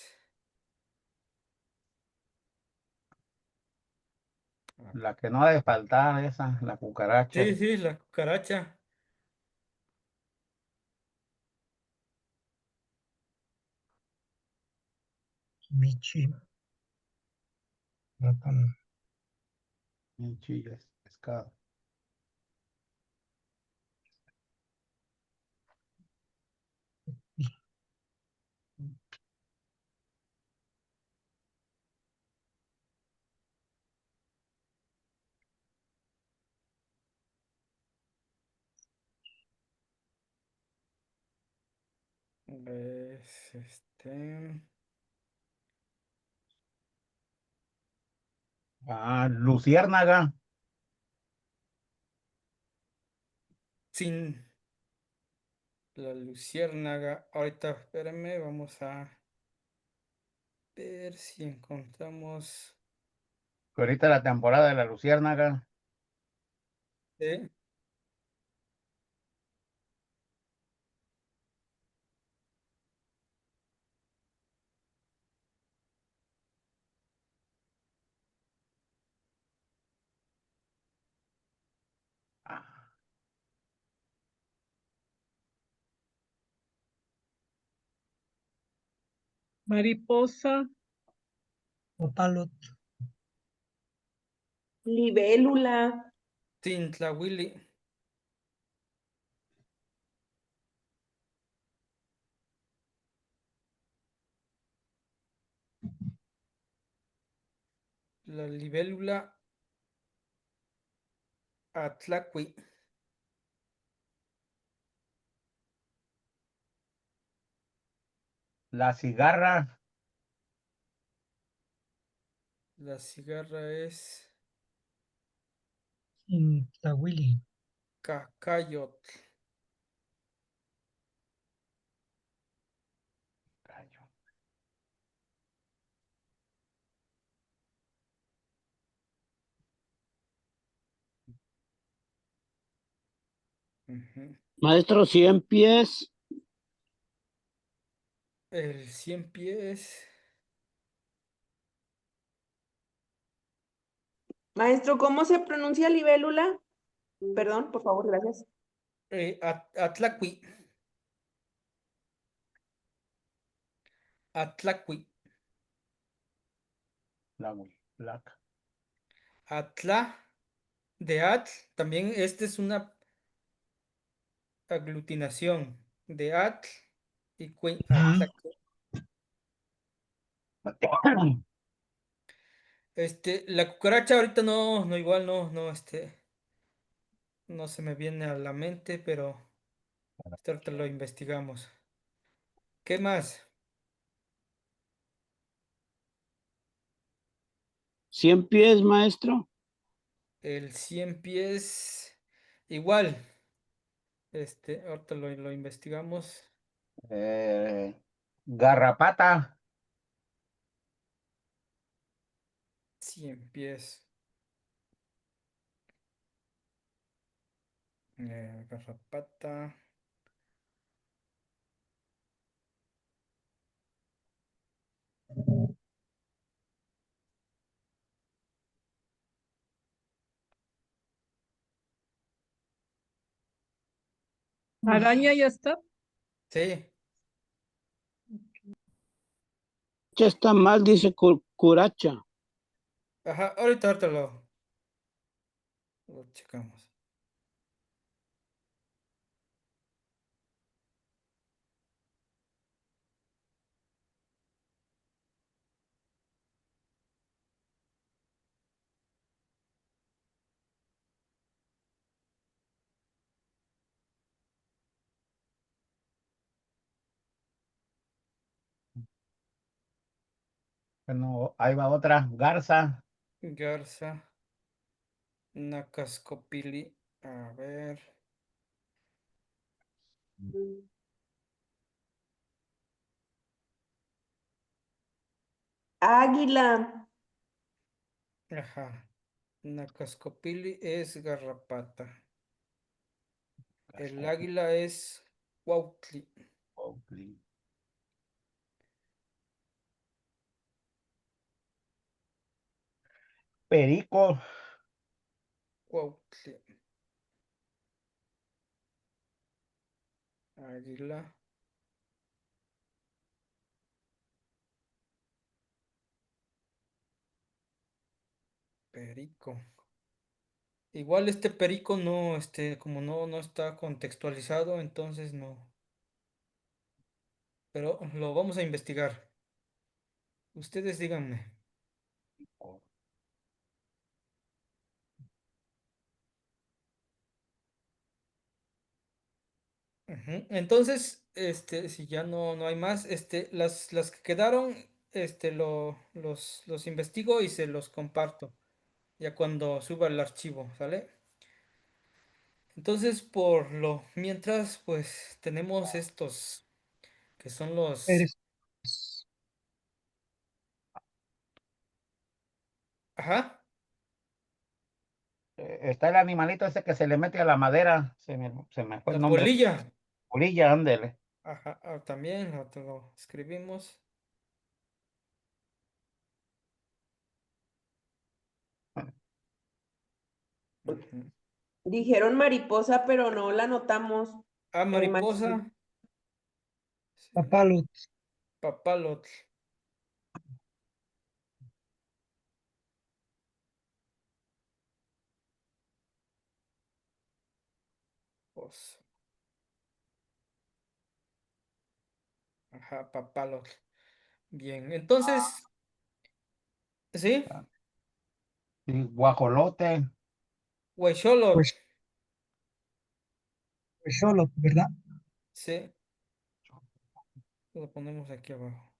La que no ha de faltar, esa, la cucaracha. Sí, sí, la cucaracha. Michi. Ratón. Chile, pescado. Es Luciérnaga. sin la luciérnaga. Ahorita, espérame, vamos a ver si encontramos. Que ahorita la temporada de la luciérnaga. Sí, Ah, Mariposa, Opalot. Libélula, sin tlahuili. La libélula atlacui. la cigarra. La cigarra es Tawili. cacayot. Ujú. Maestro, 100 pies. El 100 pies. maestro, ¿cómo se pronuncia libélula? Perdón, por favor, gracias. Atlacui. Atlacui. Black. Atla de atl. También esta es una aglutinación de atl y cui. Atlacui. La cucaracha ahorita no, igual no se me viene a la mente, pero ahorita lo investigamos. ¿Qué más? 100 pies, maestro. El 100 pies, igual, ahorita lo investigamos. Garrapata. 100 pies. Garrapata. araña ya está. Sí, Ya está mal, dice curacha. ajá, ahorita lo checamos. Bueno, ahí va otra. Garza. Garza, Nacascopili. A ver. Águila, Ajá. Nacascopili es garrapata. El águila es Cuautli. Perico. Cuauhtli, águila, perico. Igual este perico no, como no está contextualizado, entonces no. Pero lo vamos a investigar. Ustedes díganme. Ujú. Entonces, si ya no hay más, las que quedaron, los investigo y se los comparto. Ya cuando suba el archivo, ¿sale? Entonces, por lo mientras, pues tenemos estos, que son los... Eres- Ajá, Está el animalito ese que se le mete a la madera. Se me fue el la nombre. polilla. Polilla, ándele. Ajá, también lo escribimos. Ujú. Dijeron mariposa, pero no la notamos. Machín. Mariposa, sí, Papalot. papalotl, pues, ajá, papalotl. Bien, entonces, ¿sí? Y guajolote. Huexolotl, Pues, pues solo, ¿verdad? sí, lo ponemos aquí abajo.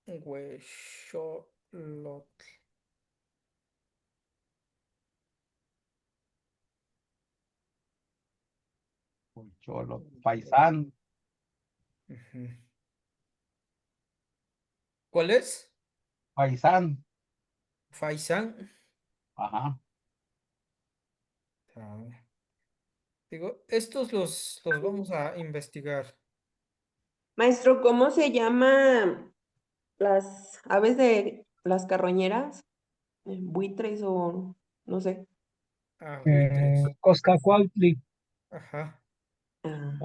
Huexolotl. Cholo. Faisán. Ujú. ¿Cuál es? Faisán. Faisán. Ajá. A ver. Digo, estos los vamos a investigar. Maestro, ¿cómo se llama las aves de las carroñeras? Buitres o no sé. Buitres. Coscacuautli. Ajá. Ah,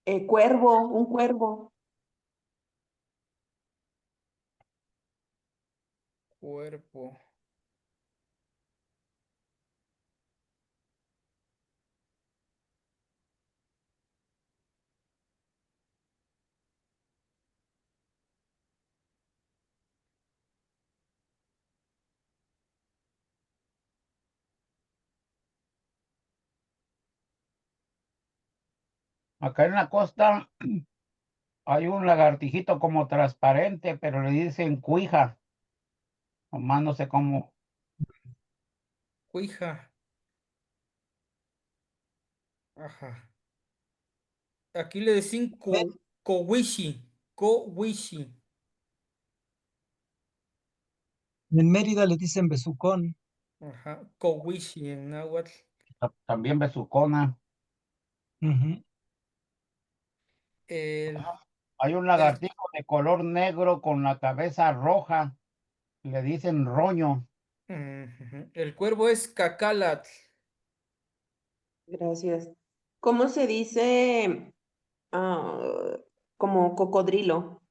Es cuervo, un cuervo. Cuerpo. Acá en la costa hay un lagartijito como transparente, pero le dicen cuija. Nomás no sé cómo. Cuija. Ajá. Aquí le decían cowishi. Cowishi. En Mérida le dicen besucón. Ajá. Cowishi en náhuatl. También besucona. Ujú. El, Hay un el, lagartijo de color negro con la cabeza roja. Le dicen roño. ujú. El cuervo es cacalatl. Gracias. ¿Cómo se dice ah, como cocodrilo?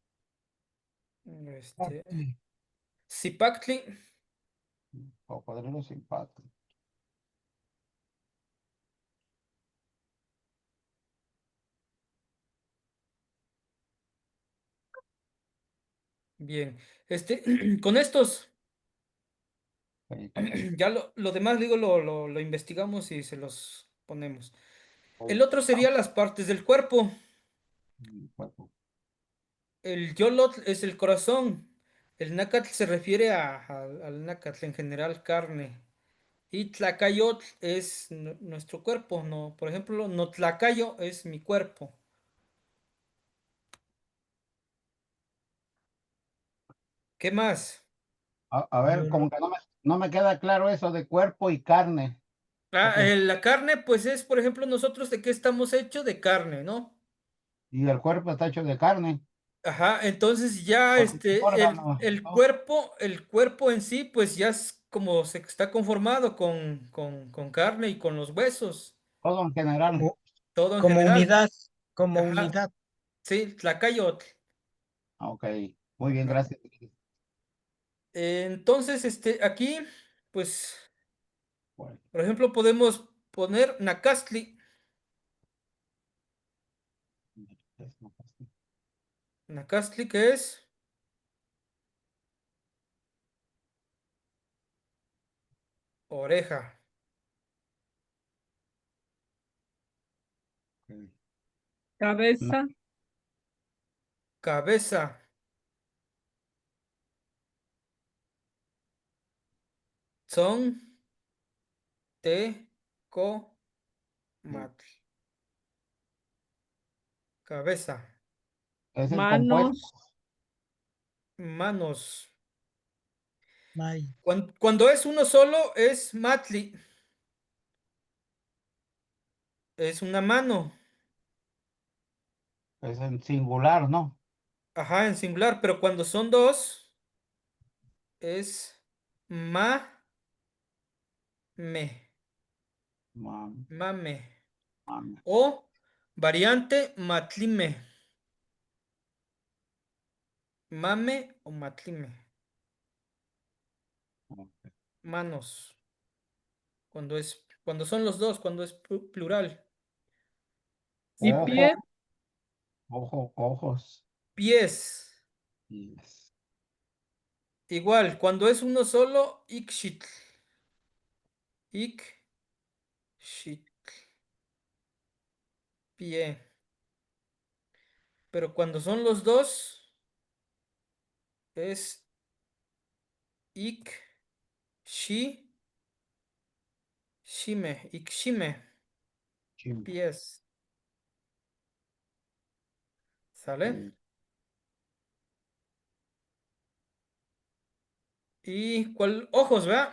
Este. Zipactli. Cocodrilo simpático. Bien. Con estos, Sí, con eso. ya lo demás, digo, lo investigamos y se los ponemos. Sí. El otro sería las partes del cuerpo. El yolotl es el corazón. El nácatl se refiere al nácatl en general, carne. Y tlacayotl es nuestro cuerpo, ¿no? Por ejemplo, no tlacayo es mi cuerpo. ¿Qué más? A ver, como que no me queda claro eso de cuerpo y carne. Porque, La carne, pues es, por ejemplo, nosotros de qué estamos hechos de carne, ¿no? y el cuerpo está hecho de carne. Ajá, entonces ya Porque órgano, ¿no? el cuerpo en sí, pues ya es como se está conformado con carne y con los huesos, Todo en general. Como, todo en como general. unidad, como Ajá, unidad. sí, tlacayotl. Ok, muy bien, Ajá. gracias. Entonces, aquí, pues, Bueno, por ejemplo, podemos poner Nacastli. Nacastli, ¿qué es? Oreja. ok. Na- Cabeza, Cabeza. Son, te, co, sí. matl. Cabeza. Es el compuesto. manos, Manos. May. Cuando es uno solo, es matli. Es una mano. Es en singular, ¿no? Ajá, en singular. Pero cuando son dos, es ma, me. Mam- Mame. mam- O variante matlime. Mame o matlime. ok. Manos. Cuando son los dos, cuando es plural. y ¿Sale? Ojo, pie, ojos. Pies. Yes. Igual, cuando es uno solo, ikshitl. Ikshitl. Pie. Pero cuando son los dos, es ik, shi, shime, ikshime. Chim- Pies. ¿Sale? ok. ¿Y cuál? Ojos, ¿verdad?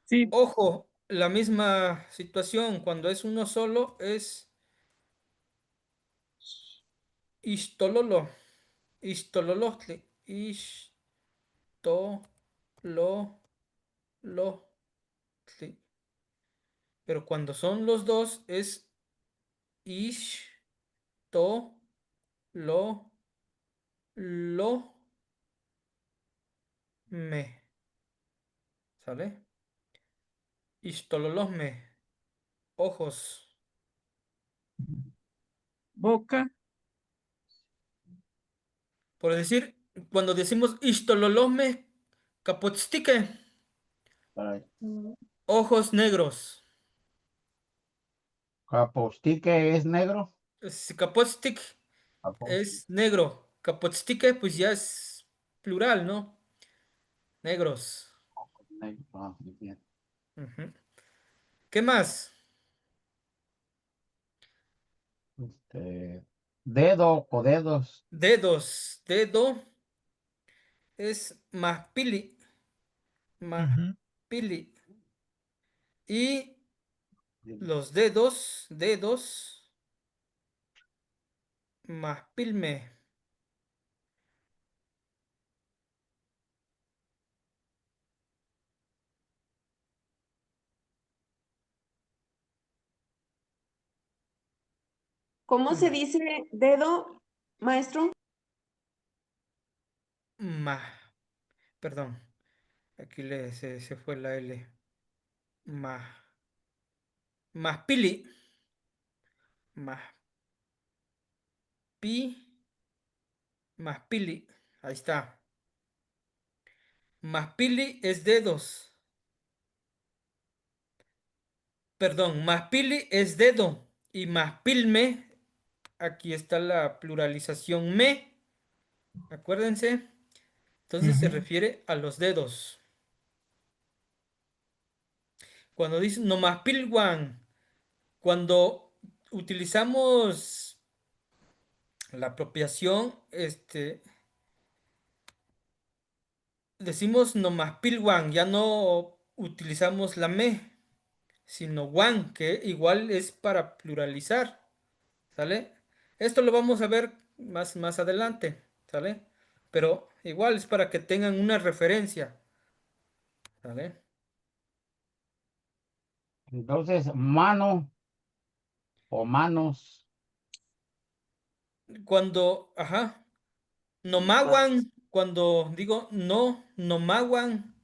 sí, Ojo, la misma situación. Cuando es uno solo, es istololo. Istololotli. Istololotli. Pero cuando son los dos, es ish, to, lo, lo, me. ¿Sale? Istololosme. Ojos. boca, Por decir, cuando decimos istololosme, capotztique. Ay, Ojos negros. Capostique es negro. Si capotztic Capostique, es negro. Capotztique, pues ya es plural, ¿no? Negros. negro. Ah, muy bien. Ujú. ¿Qué más? Dedo o dedos. Dedos. Dedo es mahpili. Ujú. Mahpili. Y los dedos, mahpilme. ¿Cómo se Ma, dice dedo, maestro? ma. Perdón, aquí se fue la L. Ma, mahpili. Mahpi, mahpili. Ahí está. Mahpili es dedos. Perdón, mahpili es dedo. Y mahpilme, aquí está la pluralización me. Acuérdense. Entonces se Ujú. refiere a los dedos. Cuando dice nomahpilwan, cuando utilizamos la apropiación, decimos nomahpilwan, ya no utilizamos la me, sino wan, que igual es para pluralizar, ¿sale? Esto lo vamos a ver más adelante, ¿sale? Pero igual es para que tengan una referencia, ¿sale? Entonces, mano o manos. Cuando, ajá, nomaguan, cuando digo no, nomaguan,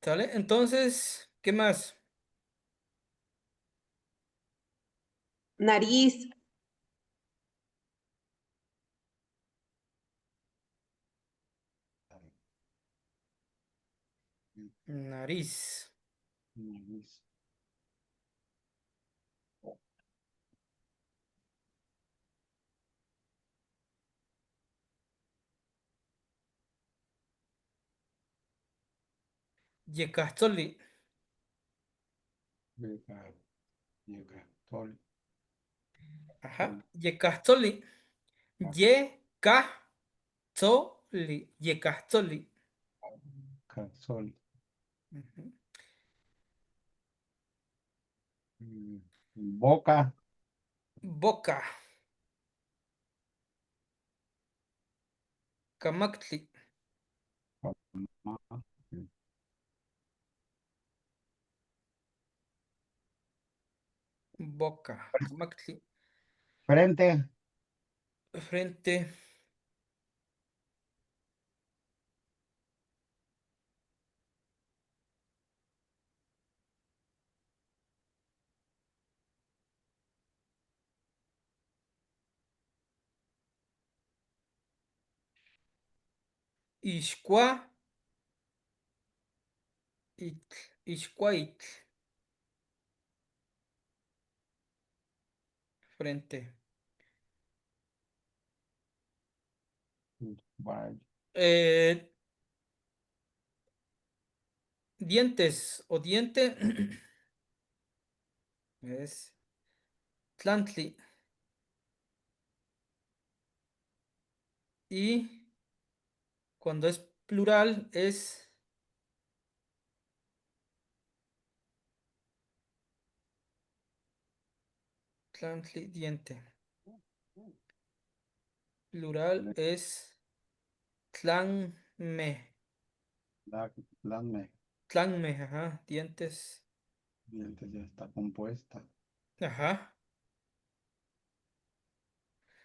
¿sale? Entonces, ¿qué más? Nariz, Nariz, Nariz. yecastoli, Llega- llega, sol, ajá, sol, yecastoli, yecastoli. sol. Ujú. Mm, Boca, Boca, camactli, ma- boca, camactli, frente, frente, ixcua, itl, ixcuaitl, frente. vaya, Eh, dientes o diente es tlantli y cuando es plural es tlantli, diente. Plural es tlanme, me, tlanme, ajá, dientes, dientes ya está compuesta. ajá.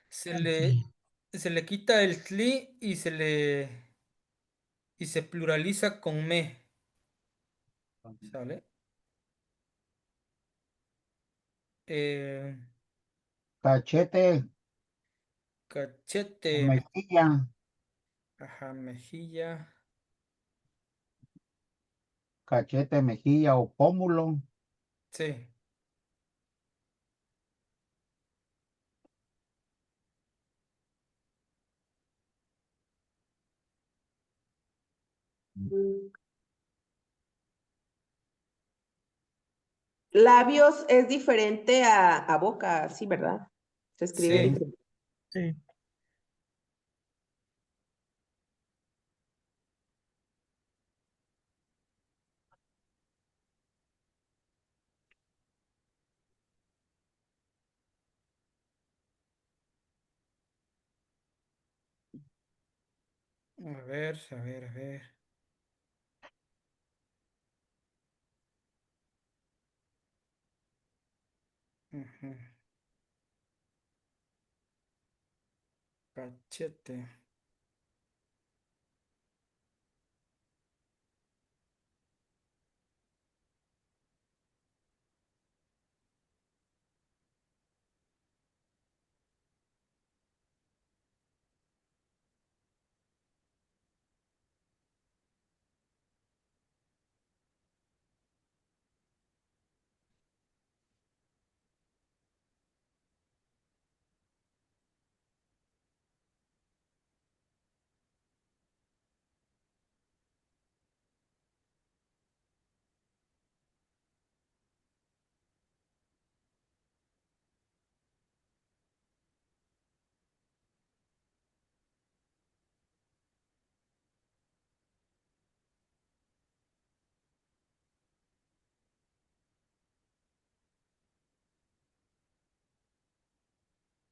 Se le, Tantli. se le quita el tli y se pluraliza con me, ¿sale? Eh, Cachete cachete, o mejilla, ajá, mejilla, cachete, mejilla o pómulo. sí. mm, labios es diferente a boca, sí, ¿verdad? Se escribe Sí, diferente. Sí. a ver, a ver, a ver. Ujú. Cachete.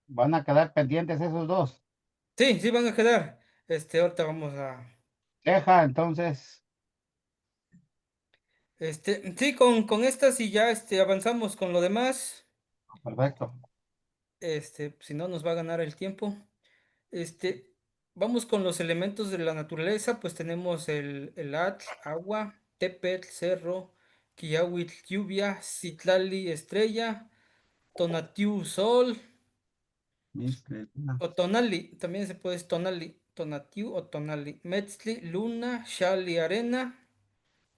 Van a quedar pendientes esos dos. Sí, sí van a quedar. Ahorita vamos a. Deja, entonces, Sí, con estas y ya avanzamos con lo demás. perfecto. Si no nos va a ganar el tiempo. Este, Vamos con los elementos de la naturaleza, pues tenemos el atl, agua, tepetl, cerro, quiahuitl, lluvia, citlali, estrella, tonatiu, sol, o tonali, también se puede decir tonali, tonatiu o tonali, metzli, luna, xali, arena.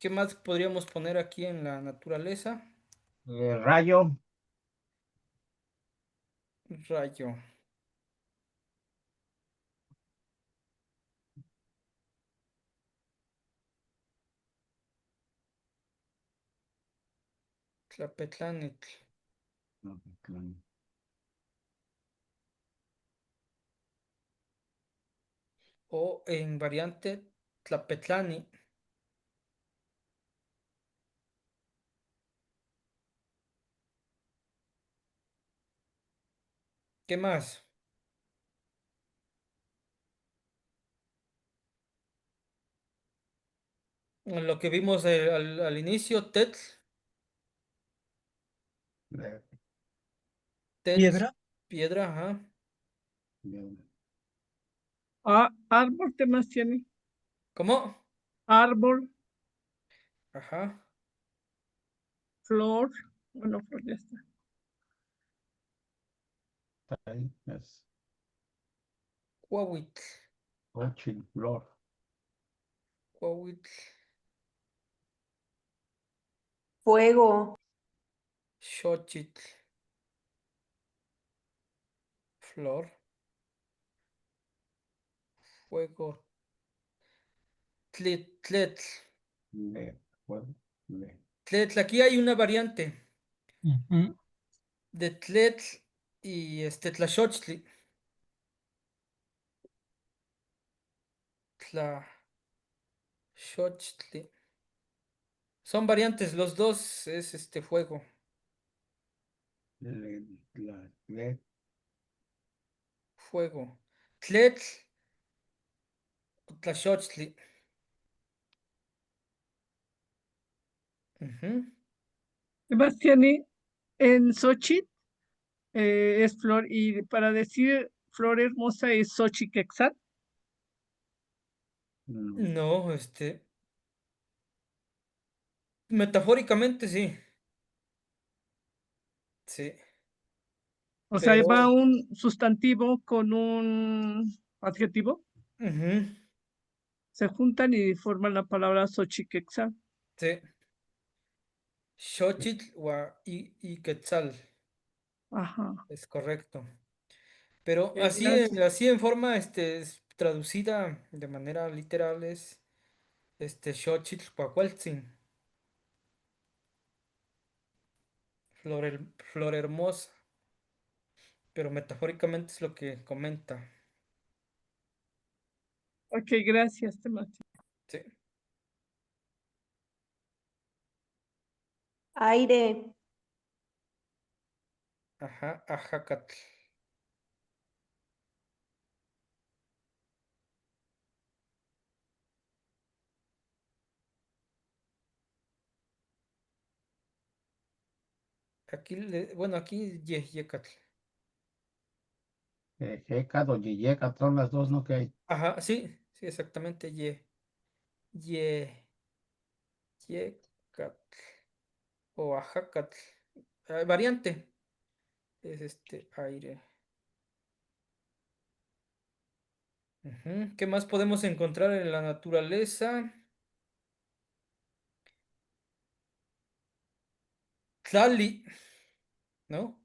¿Qué más podríamos poner aquí en la naturaleza? Rayo, Rayo, tlapetlanitl, o en variante, tlapetlani. ¿Qué más? Lo que vimos al inicio, Tetl, Tetl, Piedra, piedra, ajá. Árbol, ¿qué más tiene? ¿Cómo? Árbol, Ajá. flor. Bueno, flor ya está. Cuahuitl, flor, Cuahuitl, Fuego, Xochitl, flor, fuego, Tletl. fuego, Tletl, aquí hay una variante ujú, de Tletl y Tlaxochtli. Tlaxochtli. Son variantes, los dos es fuego. Fuego. Tletl, Tlaxochtli. Ujú. ¿Qué más tiene? En Xochitl es flor y para decir flor hermosa es Xochiquexat. No, metafóricamente sí, sí, O sea, va pero un sustantivo con un adjetivo, ujú, se juntan y forman la palabra Xochiquexat. sí, Xochitl y Quetzal, Ajá. es correcto. Pero Ok, gracias. así en forma traducida de manera literal es Xochitl Cuacualtzin, flor hermosa, pero metafóricamente es lo que comenta. Ok, gracias, Temati. Sí, aire, ajá, ajacatl. Aquí, bueno, aquí Yecatl. Jecat o Yiyecatl, son las dos, ¿no? Que hay. Ajá, sí, sí, exactamente, Ye, Yecatl o ajacatl. Variante es aire. Ujú. ¿Qué más podemos encontrar en la naturaleza? Tlali, ¿no?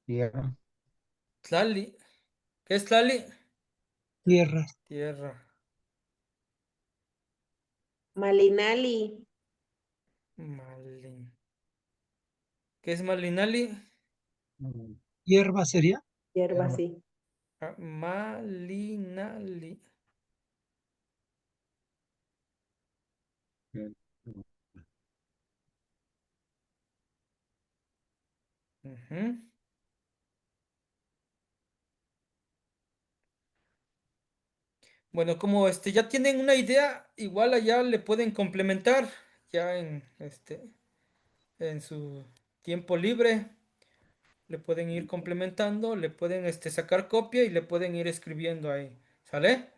Tierra, Tlali. ¿Qué es Tlali? tierra, Tierra. Malinali, Malin. ¿Qué es Malinali? mm, hierba sería, hierba, tierra, sí. Ah, Malinali. eh, Ujú. Bueno, como ya tienen una idea, igual allá le pueden complementar ya en su tiempo libre, le pueden ir complementando, le pueden sacar copia y le pueden ir escribiendo ahí. ¿Sale?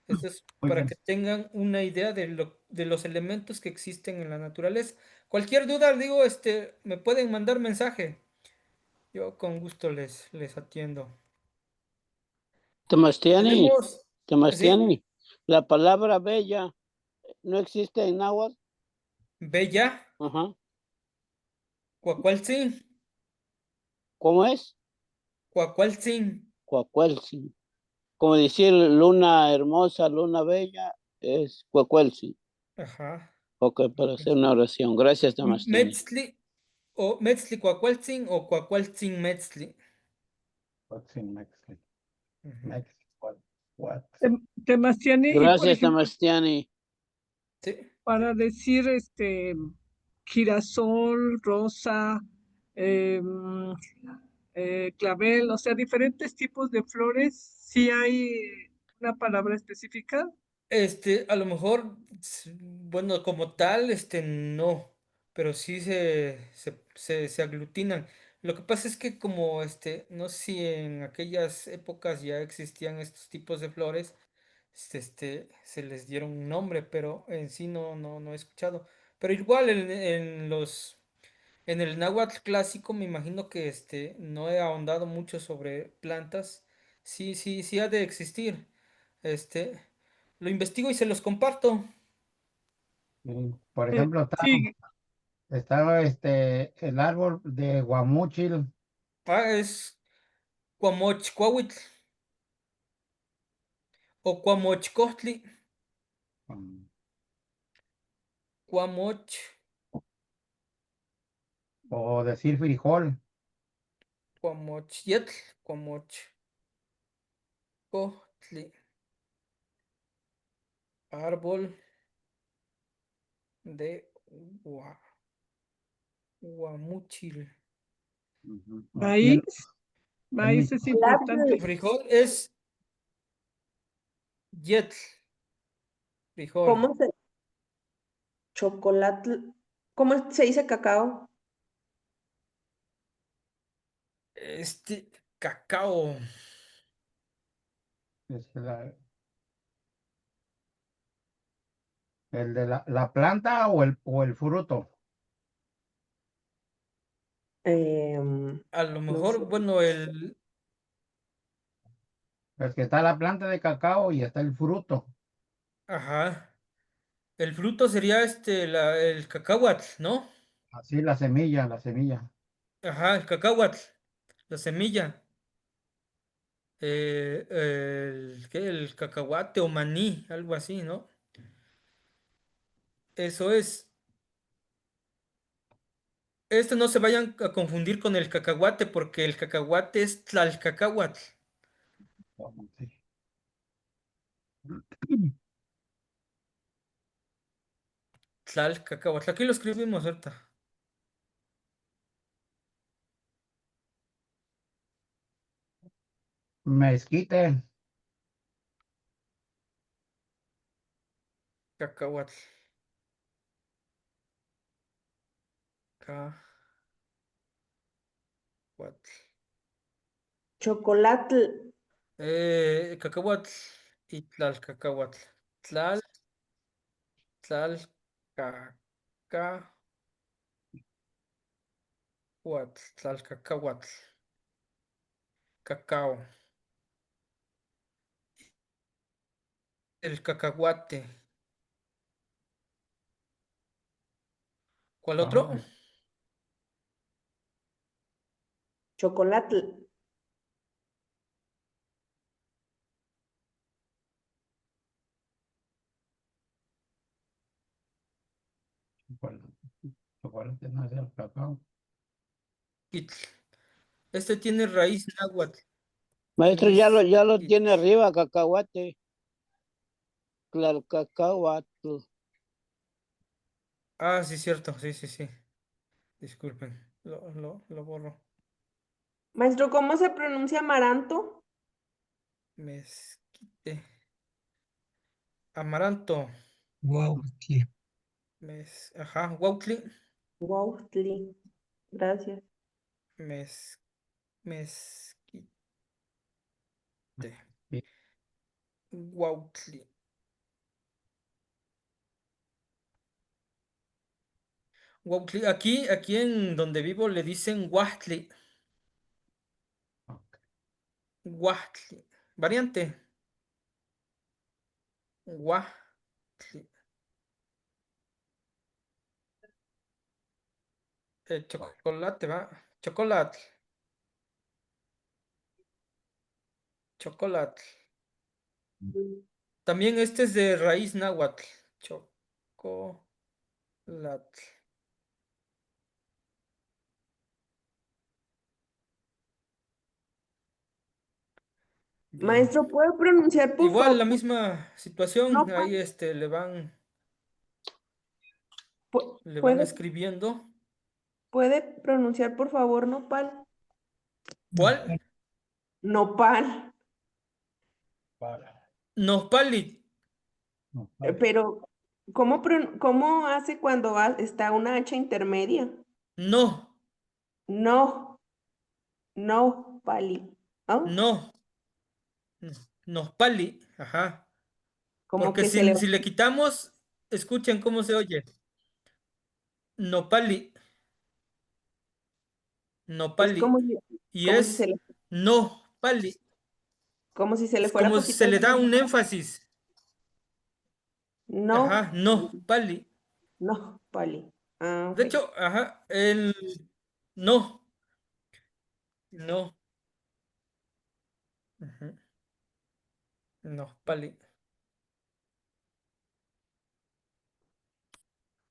Esto es Muy para bien. que tengan una idea de los elementos que existen en la naturaleza. Cualquier duda, digo, me pueden mandar mensaje. Yo con gusto les atiendo. Temastiani, Tenemos, ¿sí? Temastiani, la palabra bella no existe en náhuatl. Bella, Ajá. Cuacualtzin, ¿Cómo es? Cuacualtzin. Cuacuelsi. Como decir luna hermosa, luna bella, es Cuacuelsi. Ajá. Ok, para hacer una oración. Gracias, Temastiani. Metzli o Metzli Cuacualtzin o Cuacualtzin Metzli. What's in Mexico? Ujú. What? Temastiani, y por Gracias, ejemplo, Temastiani. Sí. para decir girasol, rosa, em, clavel, o sea, diferentes tipos de flores, ¿sí hay una palabra específica? A lo mejor, bueno, como tal, no, pero sí se aglutinan. Lo que pasa es que como, no sé si en aquellas épocas ya existían estos tipos de flores, se les dieron un nombre, pero en sí no he escuchado. Pero igual en el náhuatl clásico me imagino que, no he ahondado mucho sobre plantas. Sí ha de existir. Este, lo investigo y se los comparto. Por ejemplo, Sí, está el árbol de guamúchil. Ah, es Cuamochcuahuitl o Cuamochcohtli. um, Cuamoch, o decir frijol. Cuamochietl, Cuamochcohtli. Árbol de guamúchil. Ujú. Aquí maíz, en maíz es Chocolate, importante. Frijol es yetl, frijol. ¿cómo se, chocolate, cómo se dice cacao? Cacao. es el de la planta o el fruto. A lo No sé. mejor, bueno, Es que está la planta de cacao y está el fruto. ajá, el fruto sería el cacahuatl, ¿no? Así la semilla, la semilla. Ajá, el cacahuatl, la semilla. ¿Qué? El cacahuate o maní, algo así, ¿no? Eso es. No se vayan a confundir con el cacahuate, porque el cacahuate es tlalcacahuatl. Sí. Tlalcacahuatl. Aquí lo escribimos ahorita. Mezquite. Cacahuatl. Cacahuatl. Chocolate, Cacahuatl y tlalcacahuatl. Tlal, tlalcacahuatl. Tlalcacahuatl. Cacao. El cacahuate. ¿Cuál otro? Ah, chocolate, chocolate, chocolate no es el cacao. Itl. Tiene raíz náhuatl. Maestro, Mis. ya lo tiene arriba, cacahuate. Tlalcacahuatl. Ah, sí, cierto. Sí. Disculpen. Lo borro. maestro, ¿cómo se pronuncia amaranto? Mezquite. Amaranto. Huautli. Ajá, Huautli. Huautli. Gracias. Mez, mezquite. Sí. Huautli. Huautli. Aquí en donde vivo le dicen Huachtli. Ok. Huachtli. Variante. Huachtli. Chocolate, va. Chocolate. Chocolate. También este es de raíz náhuatl. Chocolate. Bien. Maestro, ¿puede pronunciar, por Igual la favor? misma situación, Nopal. ahí le van ¿Puede, escribiendo. puede pronunciar, por favor, nopal? ¿Cuál? Nopal. Para. Nopali. No, vale. Pero, ¿cómo hace cuando está una H intermedia? No, No, no, pali. ¿No? no, Nospali. Ajá. Como Porque que se le... si le quitamos, escuchen cómo se oye. Nopali, Es Nopali. como, Y como si se es le, no pali. como si se le Es fuera como poquito se le la da un letra. énfasis. Ajá, No, no pali. no, pali. Ah, De ok. hecho, ajá, el no, no. Ujú, no pali.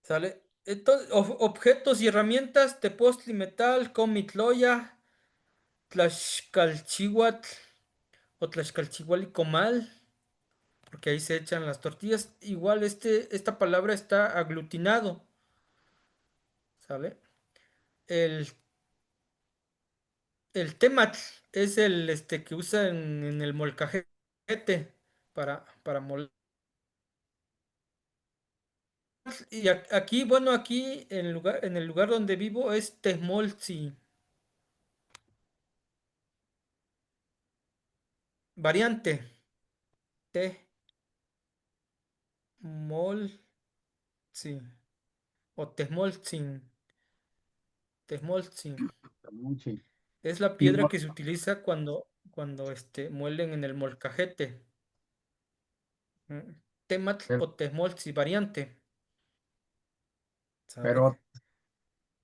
¿Sale? Entonces, objetos y herramientas, tepostli metal, comitloya, tlaxcalchihuatl o tlaxcalchihuali comal, porque ahí se echan las tortillas. Igual esta palabra está aglutinado, ¿sale? El, el tematl es el que usa en el molcajete para moler. Y aquí, bueno, aquí en el lugar donde vivo es Temolzi. Variante. Temolzi. O Temolzin. Temolzin. Muchi. Es la Y piedra que se utiliza cuando muelen en el molcajete. Mm, Tematl pero, o Temolzi, variante. ¿Sale? pero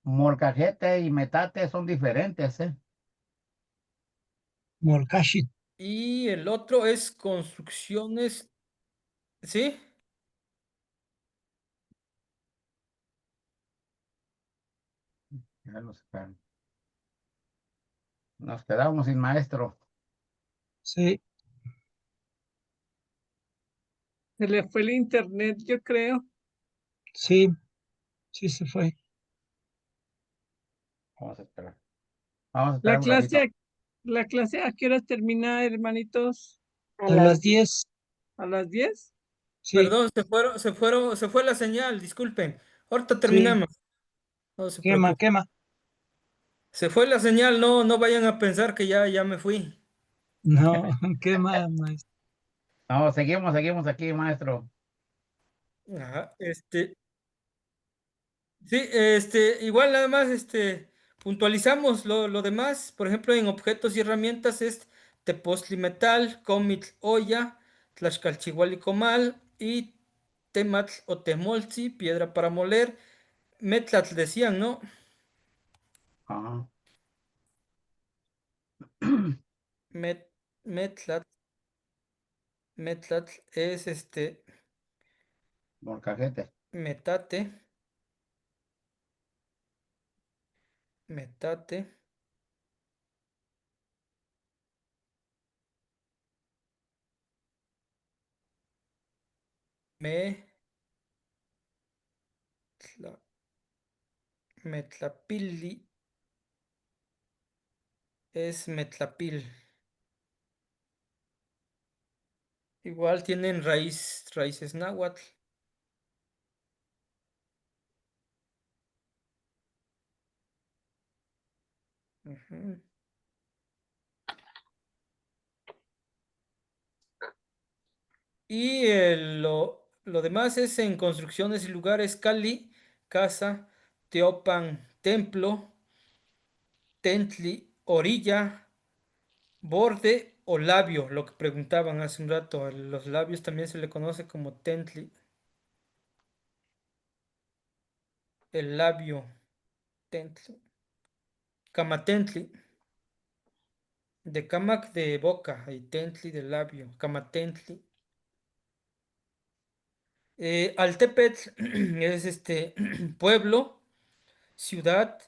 molcajete y metate son diferentes, ¿eh? Molcashit. Y el otro es construcciones. ¿Sí? Ya nos quedamos sin maestro. Sí, Se le fue el internet, yo creo. sí, sí se fue. Vamos a esperar. Vamos a La esperar un ratito. clase, la clase, ¿a qué hora termina, hermanitos? A A las las 10, ¿A las 10? sí, Perdón, se fue la señal, disculpen. Ahorita sí, terminamos. No se quema, preocupen. quema. Se fue la señal, no vayan a pensar que ya me fui. No, quema, maestro. No, seguimos aquí, maestro. Ajá, sí, igual nada más, puntualizamos lo demás. Por ejemplo, en objetos y herramientas es tepostli metal, comitl olla, tlaxcalchihuali comal y tematl o temolzi, piedra para moler, metlatl decían, ¿no? Ajá. Met, metlatl, metlatl es Molcajete. metate, metate, me, metlapili es metlapil. Igual tienen raíces náhuatl. Ujú. Y lo demás es en construcciones y lugares: Cali, casa; Teopan, templo; Tentli, orilla; borde o labio, lo que preguntaban hace un rato. Los labios también se le conoce como Tentli, el labio, Tentli. Camatentli, de camac de boca y Tentli de labio, Camatentli. Altepetl es pueblo, ciudad.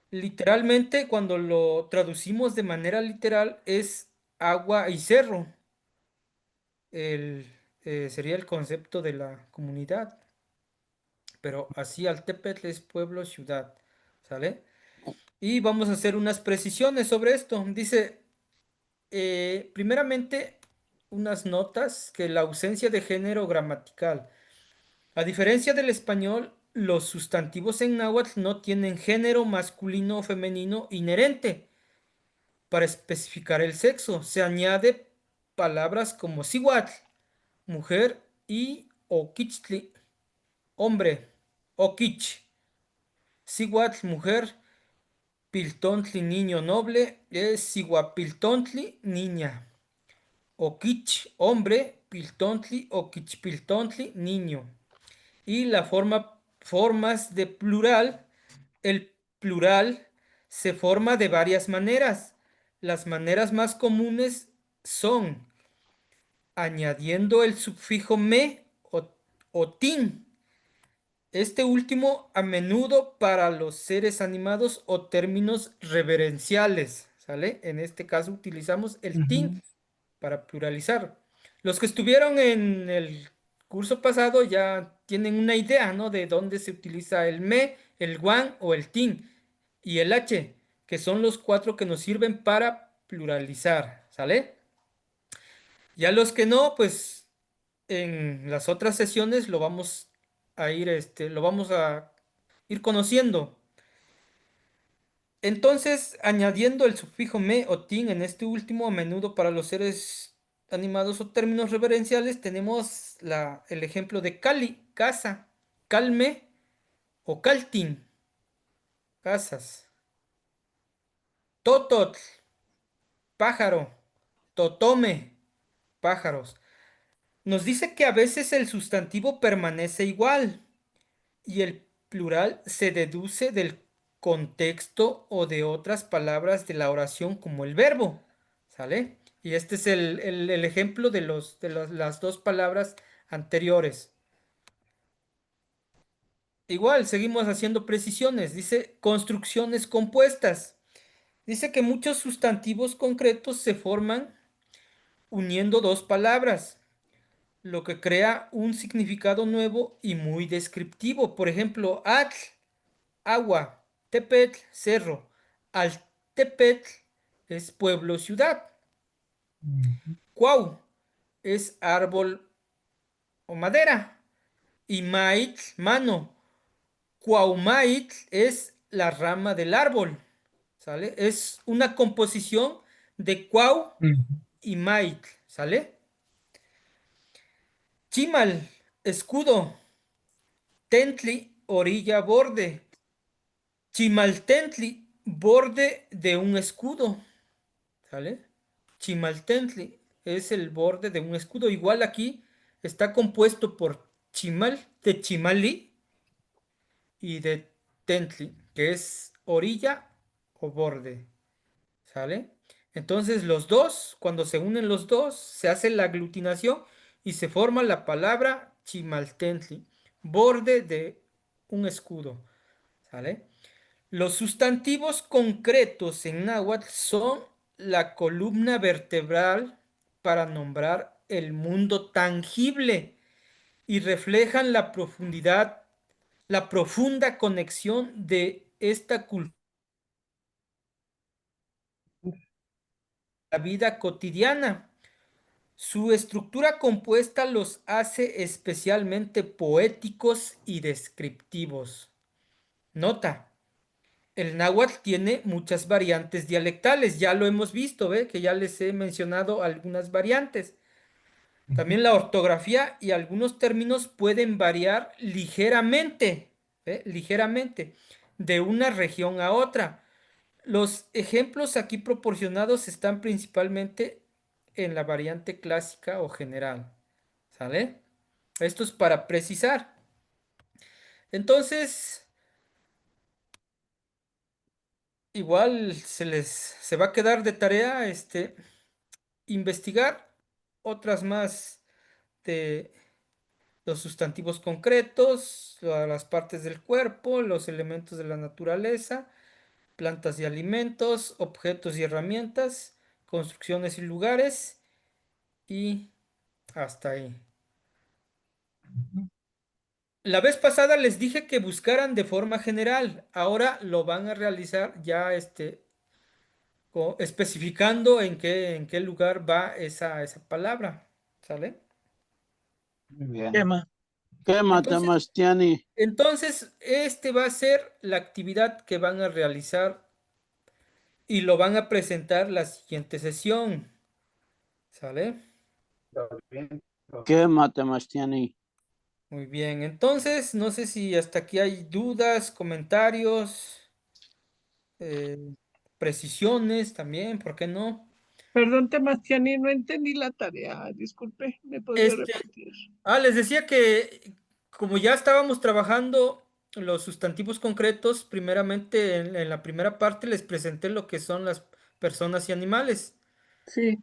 Literalmente, cuando lo traducimos de manera literal, es agua y cerro. El, Sería el concepto de la comunidad. Pero así Altepetl es pueblo, ciudad. ¿Sale? Y vamos a hacer unas precisiones sobre esto. Dice, primeramente, unas notas: que la ausencia de género gramatical. A diferencia del español, los sustantivos en náhuatl no tienen género masculino o femenino inherente para especificar el sexo. Se añade palabras como cihuatl, mujer, y oquichtli, hombre; oquich, cihuatl, mujer; piltontli, niño noble; es cihuapiltontli, niña; oquich, hombre; piltontli, oquichpiltontli, niño. Y formas de plural. El plural se forma de varias maneras. Las maneras más comunes son añadiendo el sufijo me o tin. Este último a menudo para los seres animados o términos reverenciales, ¿sale? En este caso utilizamos el tin Ujú. para pluralizar. Los que estuvieron en el curso pasado ya tienen una idea, ¿no? De dónde se utiliza el me, el guan o el tin y el h, que son los cuatro que nos sirven para pluralizar, ¿sale? Ya los que no, pues en las otras sesiones lo vamos a ir conociendo. Entonces, añadiendo el sufijo me o tin en este último, a menudo para los seres animados o términos reverenciales, tenemos el ejemplo de cali, casa; calme o caltin, casas; tototl, pájaro; totome, pájaros. Nos dice que a veces el sustantivo permanece igual y el plural se deduce del contexto o de otras palabras de la oración, como el verbo, ¿sale? Y este es el ejemplo las dos palabras anteriores. Igual, seguimos haciendo precisiones. Dice construcciones compuestas. Dice que muchos sustantivos concretos se forman uniendo dos palabras, lo que crea un significado nuevo y muy descriptivo. Por ejemplo, atl, agua; tepetl, cerro; altepetl es pueblo, ciudad; Ujú. cuau es árbol o madera; y maitl, mano; cuaumaitl es la rama del árbol, ¿sale? Es una composición de cuau Ujú. y maitl, ¿sale? Chimal, escudo; tentli, orilla, borde; chimaltentli, borde de un escudo, ¿sale? Chimaltentli es el borde de un escudo. Igual aquí está compuesto por chimal, de chimali, y de tentli, que es orilla o borde, ¿sale? Entonces los dos, cuando se unen los dos, se hace la aglutinación y se forma la palabra chimaltentli, borde de un escudo, ¿sale? Los sustantivos concretos en náhuatl son la columna vertebral para nombrar el mundo tangible y reflejan la profunda conexión de esta cultura a la vida cotidiana. Su estructura compuesta los hace especialmente poéticos y descriptivos. Nota, el náhuatl tiene muchas variantes dialectales, ya lo hemos visto, ¿ve? Que ya les he mencionado algunas variantes. También la ortografía y algunos términos pueden variar ligeramente, ¿ve? Ligeramente, de una región a otra. Los ejemplos aquí proporcionados están principalmente en la variante clásica o general, ¿sale? Esto es para precisar. Entonces, igual se va a quedar de tarea investigar otras más de los sustantivos concretos, las partes del cuerpo, los elementos de la naturaleza, plantas y alimentos, objetos y herramientas, construcciones y lugares, y hasta ahí. La vez pasada les dije que buscaran de forma general. Ahora lo van a realizar ya especificando en qué lugar va esa palabra. ¿Sale? Muy bien. Tema. ¿Qué mate, Entonces, Mastiani? este va a ser la actividad que van a realizar y lo van a presentar la siguiente sesión. ¿Sale? Bien. ¿Qué mate, Mastiani? Muy bien. Entonces, no sé si hasta aquí hay dudas, comentarios, eh, precisiones también, ¿por qué no? Perdón, Temastiani, no entendí la tarea. Disculpe, ¿me podría Este, repetir? les decía que como ya estábamos trabajando los sustantivos concretos, primeramente en la primera parte les presenté lo que son las personas y animales. Sí,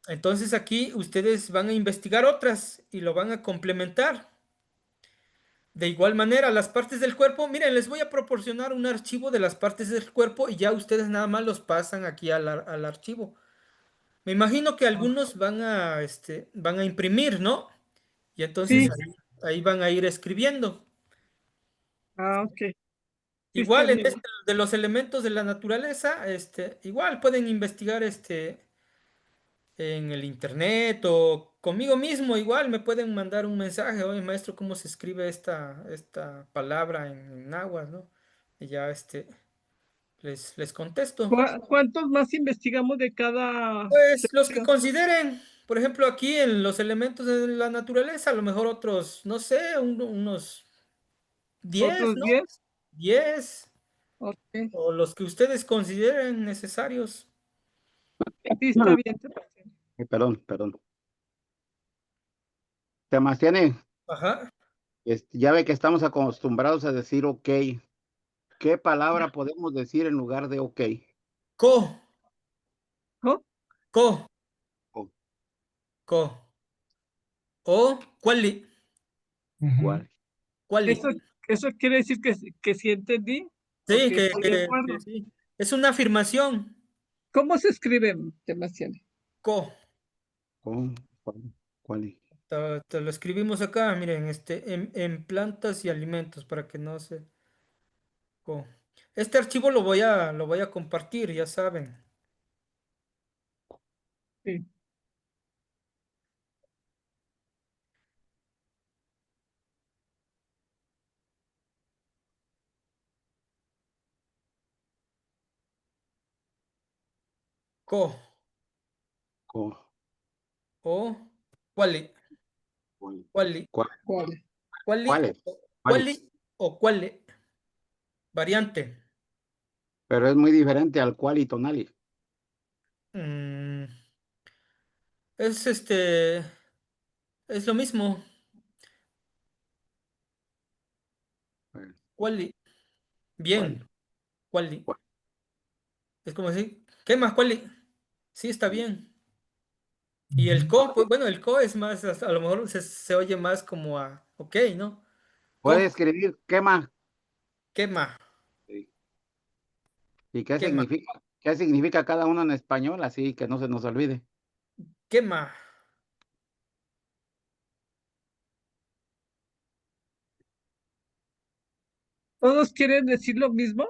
Entonces aquí ustedes van a investigar otras y lo van a complementar. De igual manera, las partes del cuerpo, miren, les voy a proporcionar un archivo de las partes del cuerpo y ya ustedes nada más los pasan aquí al archivo. Me imagino que algunos van a imprimir, ¿no? Y entonces sí. ahí van a ir escribiendo. Ah, ok. Sí, está Igual en bien. de los elementos de la naturaleza, igual pueden investigar en el internet o conmigo mismo, igual me pueden mandar un mensaje, oye maestro, ¿cómo se escribe esta palabra en náhuatl, ¿no? Y ya les contesto. ¿Cuántos más investigamos de cada Pues los que sección? consideren, por ejemplo, aquí en los elementos de la naturaleza, a lo mejor otros, no sé, unos 10, ¿Otros ¿no? 10? 10 Ok. o los que ustedes consideren necesarios. Sí, está bien, Temastiani. Perdón. Temastiani, Ajá. ya ve que estamos acostumbrados a decir ok. ¿Qué palabra podemos decir en lugar de ok? Co, ¿No? co, ¿O co. O, cuali, Ujú. cuál? cuali. Eso quiere decir que sí entendí o Sí, que que, estoy de que, que acuerdo. sí. Es una afirmación. ¿Cómo se escribe, Temastiani? Co. ¿Cuál? ¿Cuál? Te lo escribimos acá, miren, en plantas y alimentos para que no se. Co. Este archivo lo voy a compartir, ya saben. Sí. Co. ¿Cuál? O, cuali, cuali, ¿Cuál? ¿Cuál? cuali, ¿Cuáles? cuali ¿Cuáles? o cuale. Variante. Pero es muy diferente al cual y tonali. Mm, es es lo mismo. ¿Cuál? Cuali. ¿Cuál? Bien. Cuali. ¿Cuál? Es como decir, ¿qué más, cuali? Sí, está bien. Y el Ujú. co, pues bueno, el co es más, a lo mejor se oye más como a, ok, ¿no? Puede Co, escribir quema. quema, Sí. ¿Y qué quema, significa? ¿Qué significa cada uno en español? Así que no se nos olvide. quema. ¿Todos quieren decir lo mismo?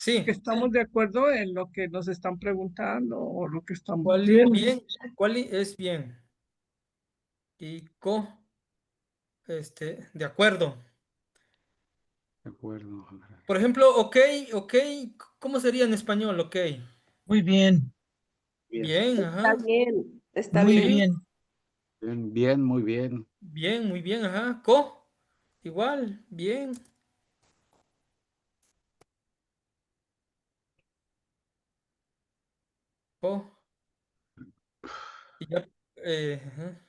¿Que Sí, estamos de acuerdo en lo que nos están preguntando o lo que estamos cuali, viendo? bien, cuali es bien. y co, de acuerdo. De acuerdo. Por ejemplo, ok, ok, ¿cómo sería en español? Ok. Muy bien, Bien, Está ajá. bien, está muy bien. Sí, bien. Bien, bien, muy bien. bien, muy bien, ajá. Co, igual, bien. Co, y ya, ajá.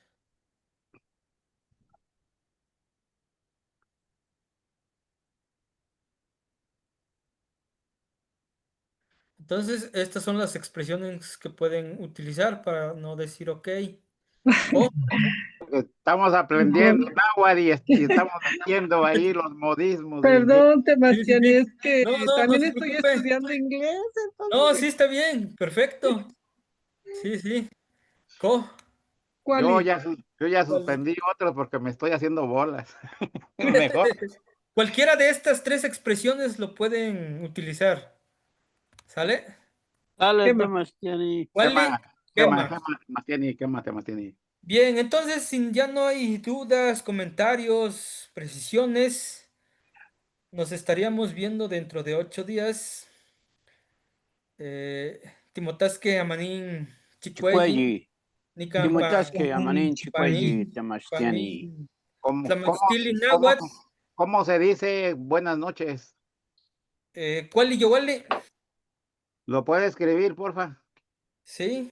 Entonces, estas son las expresiones que pueden utilizar para no decir ok. Co, Estamos aprendiendo Perdón, náhuatl y estamos metiendo ahí los modismos de inglés. perdón, sí, sí, Sebastián, sí. es que No, no, no también se estoy preocupe. estudiando inglés, No, sí entonces, está bien, perfecto. Sí, sí. Co, ¿cuál es? Yo ya cual- suspendí otros porque me estoy haciendo bolas. Mejor. cualquiera de estas tres expresiones lo pueden utilizar. ¿Sale? Dale, Tema. Temastiani. Wally, Gemma. ¿Qué más tiene? Bien, entonces, si ya no hay dudas, comentarios, precisiones, nos estaríamos viendo dentro de 8 días. Timotasque, Amanín, Chicuelli, Chicuelli. Nicampa, Timotasque, Amanin, Chicuelli, Paní, Temastiani. Paní, ¿Cómo, cómo, Tlamachtili, cómo, Náhuatl, cómo se dice buenas noches? Cuali, Yowali. ¿Lo puede escribir, porfa? Sí,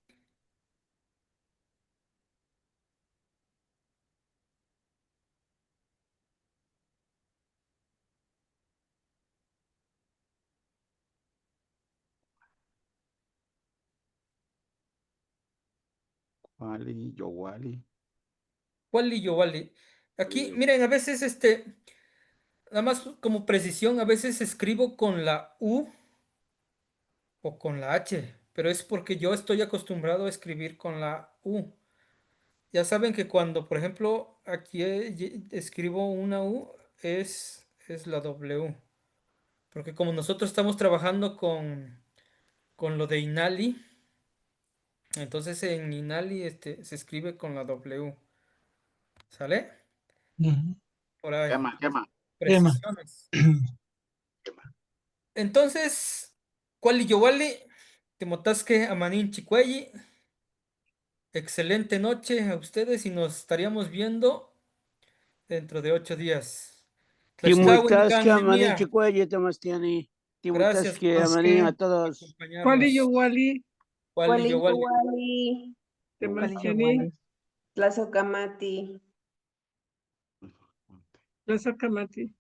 Wally, yo Wally. Cuali, Yowali. Aquí, miren, a veces nada más como precisión, a veces escribo con la U o con la H, pero es porque yo estoy acostumbrado a escribir con la U. Ya saben que cuando, por ejemplo, aquí escribo una U, es la W. Porque como nosotros estamos trabajando con lo de Inali, entonces en Inali se escribe con la W. ¿Sale? Ujú. Por ahí. ¿Qué más? Tema. Precisiones. Entonces, Kuali Yowali, Temotasque Amanin Chicuelli, excelente noche a ustedes y nos estaríamos viendo dentro de 8 días. Timutasque, Tlaxtlahuincan, Amanin, Limía. Chicuelli, Temastiani. Gracias Timutasque, por Es Amanin, a que, todos. ¿Cuál y yo, acompañarnos. Wally? Kuali Wali, Yowali. Wali, Sebastián, Tlazocamati. Plaza Camati.